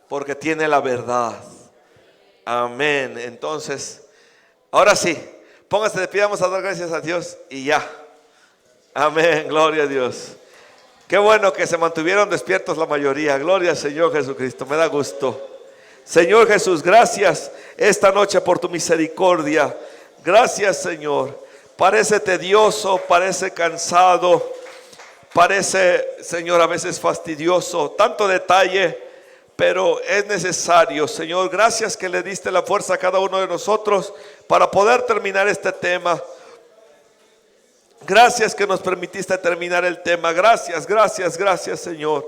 Porque tiene la verdad. Amén. Entonces, ahora sí, póngase de pie, vamos a dar gracias a Dios y ya. Amén, gloria a Dios. Qué bueno que se mantuvieron despiertos la mayoría. Gloria al Señor Jesucristo, me da gusto. Señor Jesús, gracias esta noche por tu misericordia. Gracias, Señor. Parece tedioso, parece cansado, parece, Señor, a veces fastidioso, tanto detalle, pero es necesario, Señor. Gracias que le diste la fuerza a cada uno de nosotros para poder terminar este tema. Gracias que nos permitiste terminar el tema. Gracias, Señor.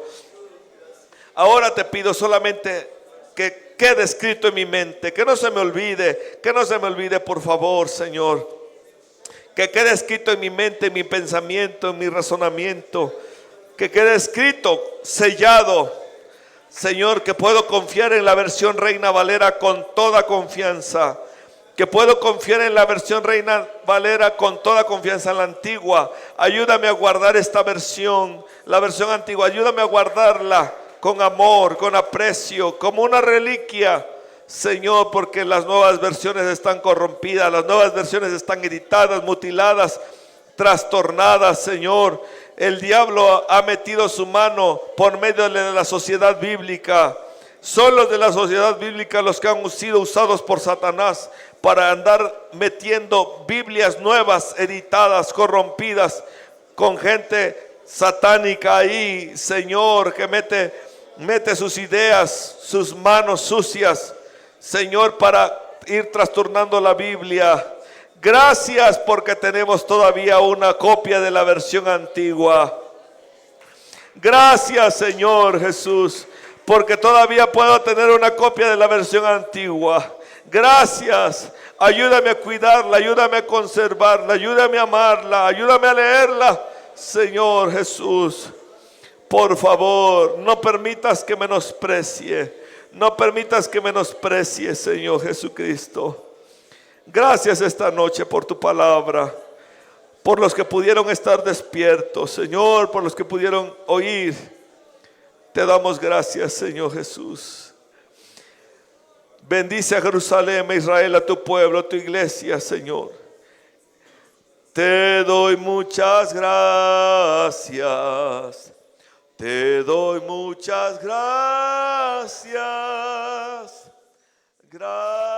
Ahora te pido solamente que quede escrito en mi mente, que no se me olvide, por favor, Señor. Que quede escrito en mi mente, en mi pensamiento, en mi razonamiento. Que quede escrito, sellado, Señor, que puedo confiar en la versión Reina Valera con toda confianza. Que puedo confiar en la versión Reina Valera con toda confianza en la antigua. Ayúdame a guardar esta versión, la versión antigua. Ayúdame a guardarla con amor, con aprecio, como una reliquia, Señor, porque las nuevas versiones están corrompidas, las nuevas versiones están editadas, mutiladas, trastornadas, Señor. El diablo ha metido su mano por medio de la sociedad bíblica. Son los de la sociedad bíblica los que han sido usados por Satanás para andar metiendo Biblias nuevas, editadas, corrompidas, con gente satánica ahí, Señor, que mete sus ideas, sus manos sucias, Señor, para ir trastornando la Biblia. Gracias porque tenemos todavía una copia de la versión antigua. Gracias, Señor Jesús, porque todavía puedo tener una copia de la versión antigua. Gracias. Ayúdame a cuidarla, ayúdame a conservarla, ayúdame a amarla, ayúdame a leerla, Señor Jesús. Por favor, no permitas que menosprecie, Señor Jesucristo. Gracias esta noche por tu palabra, por los que pudieron estar despiertos, Señor, por los que pudieron oír. Te damos gracias, Señor Jesús. Bendice a Jerusalén, a Israel, a tu pueblo, a tu iglesia, Señor. Te doy muchas gracias. Te doy muchas gracias. Gracias.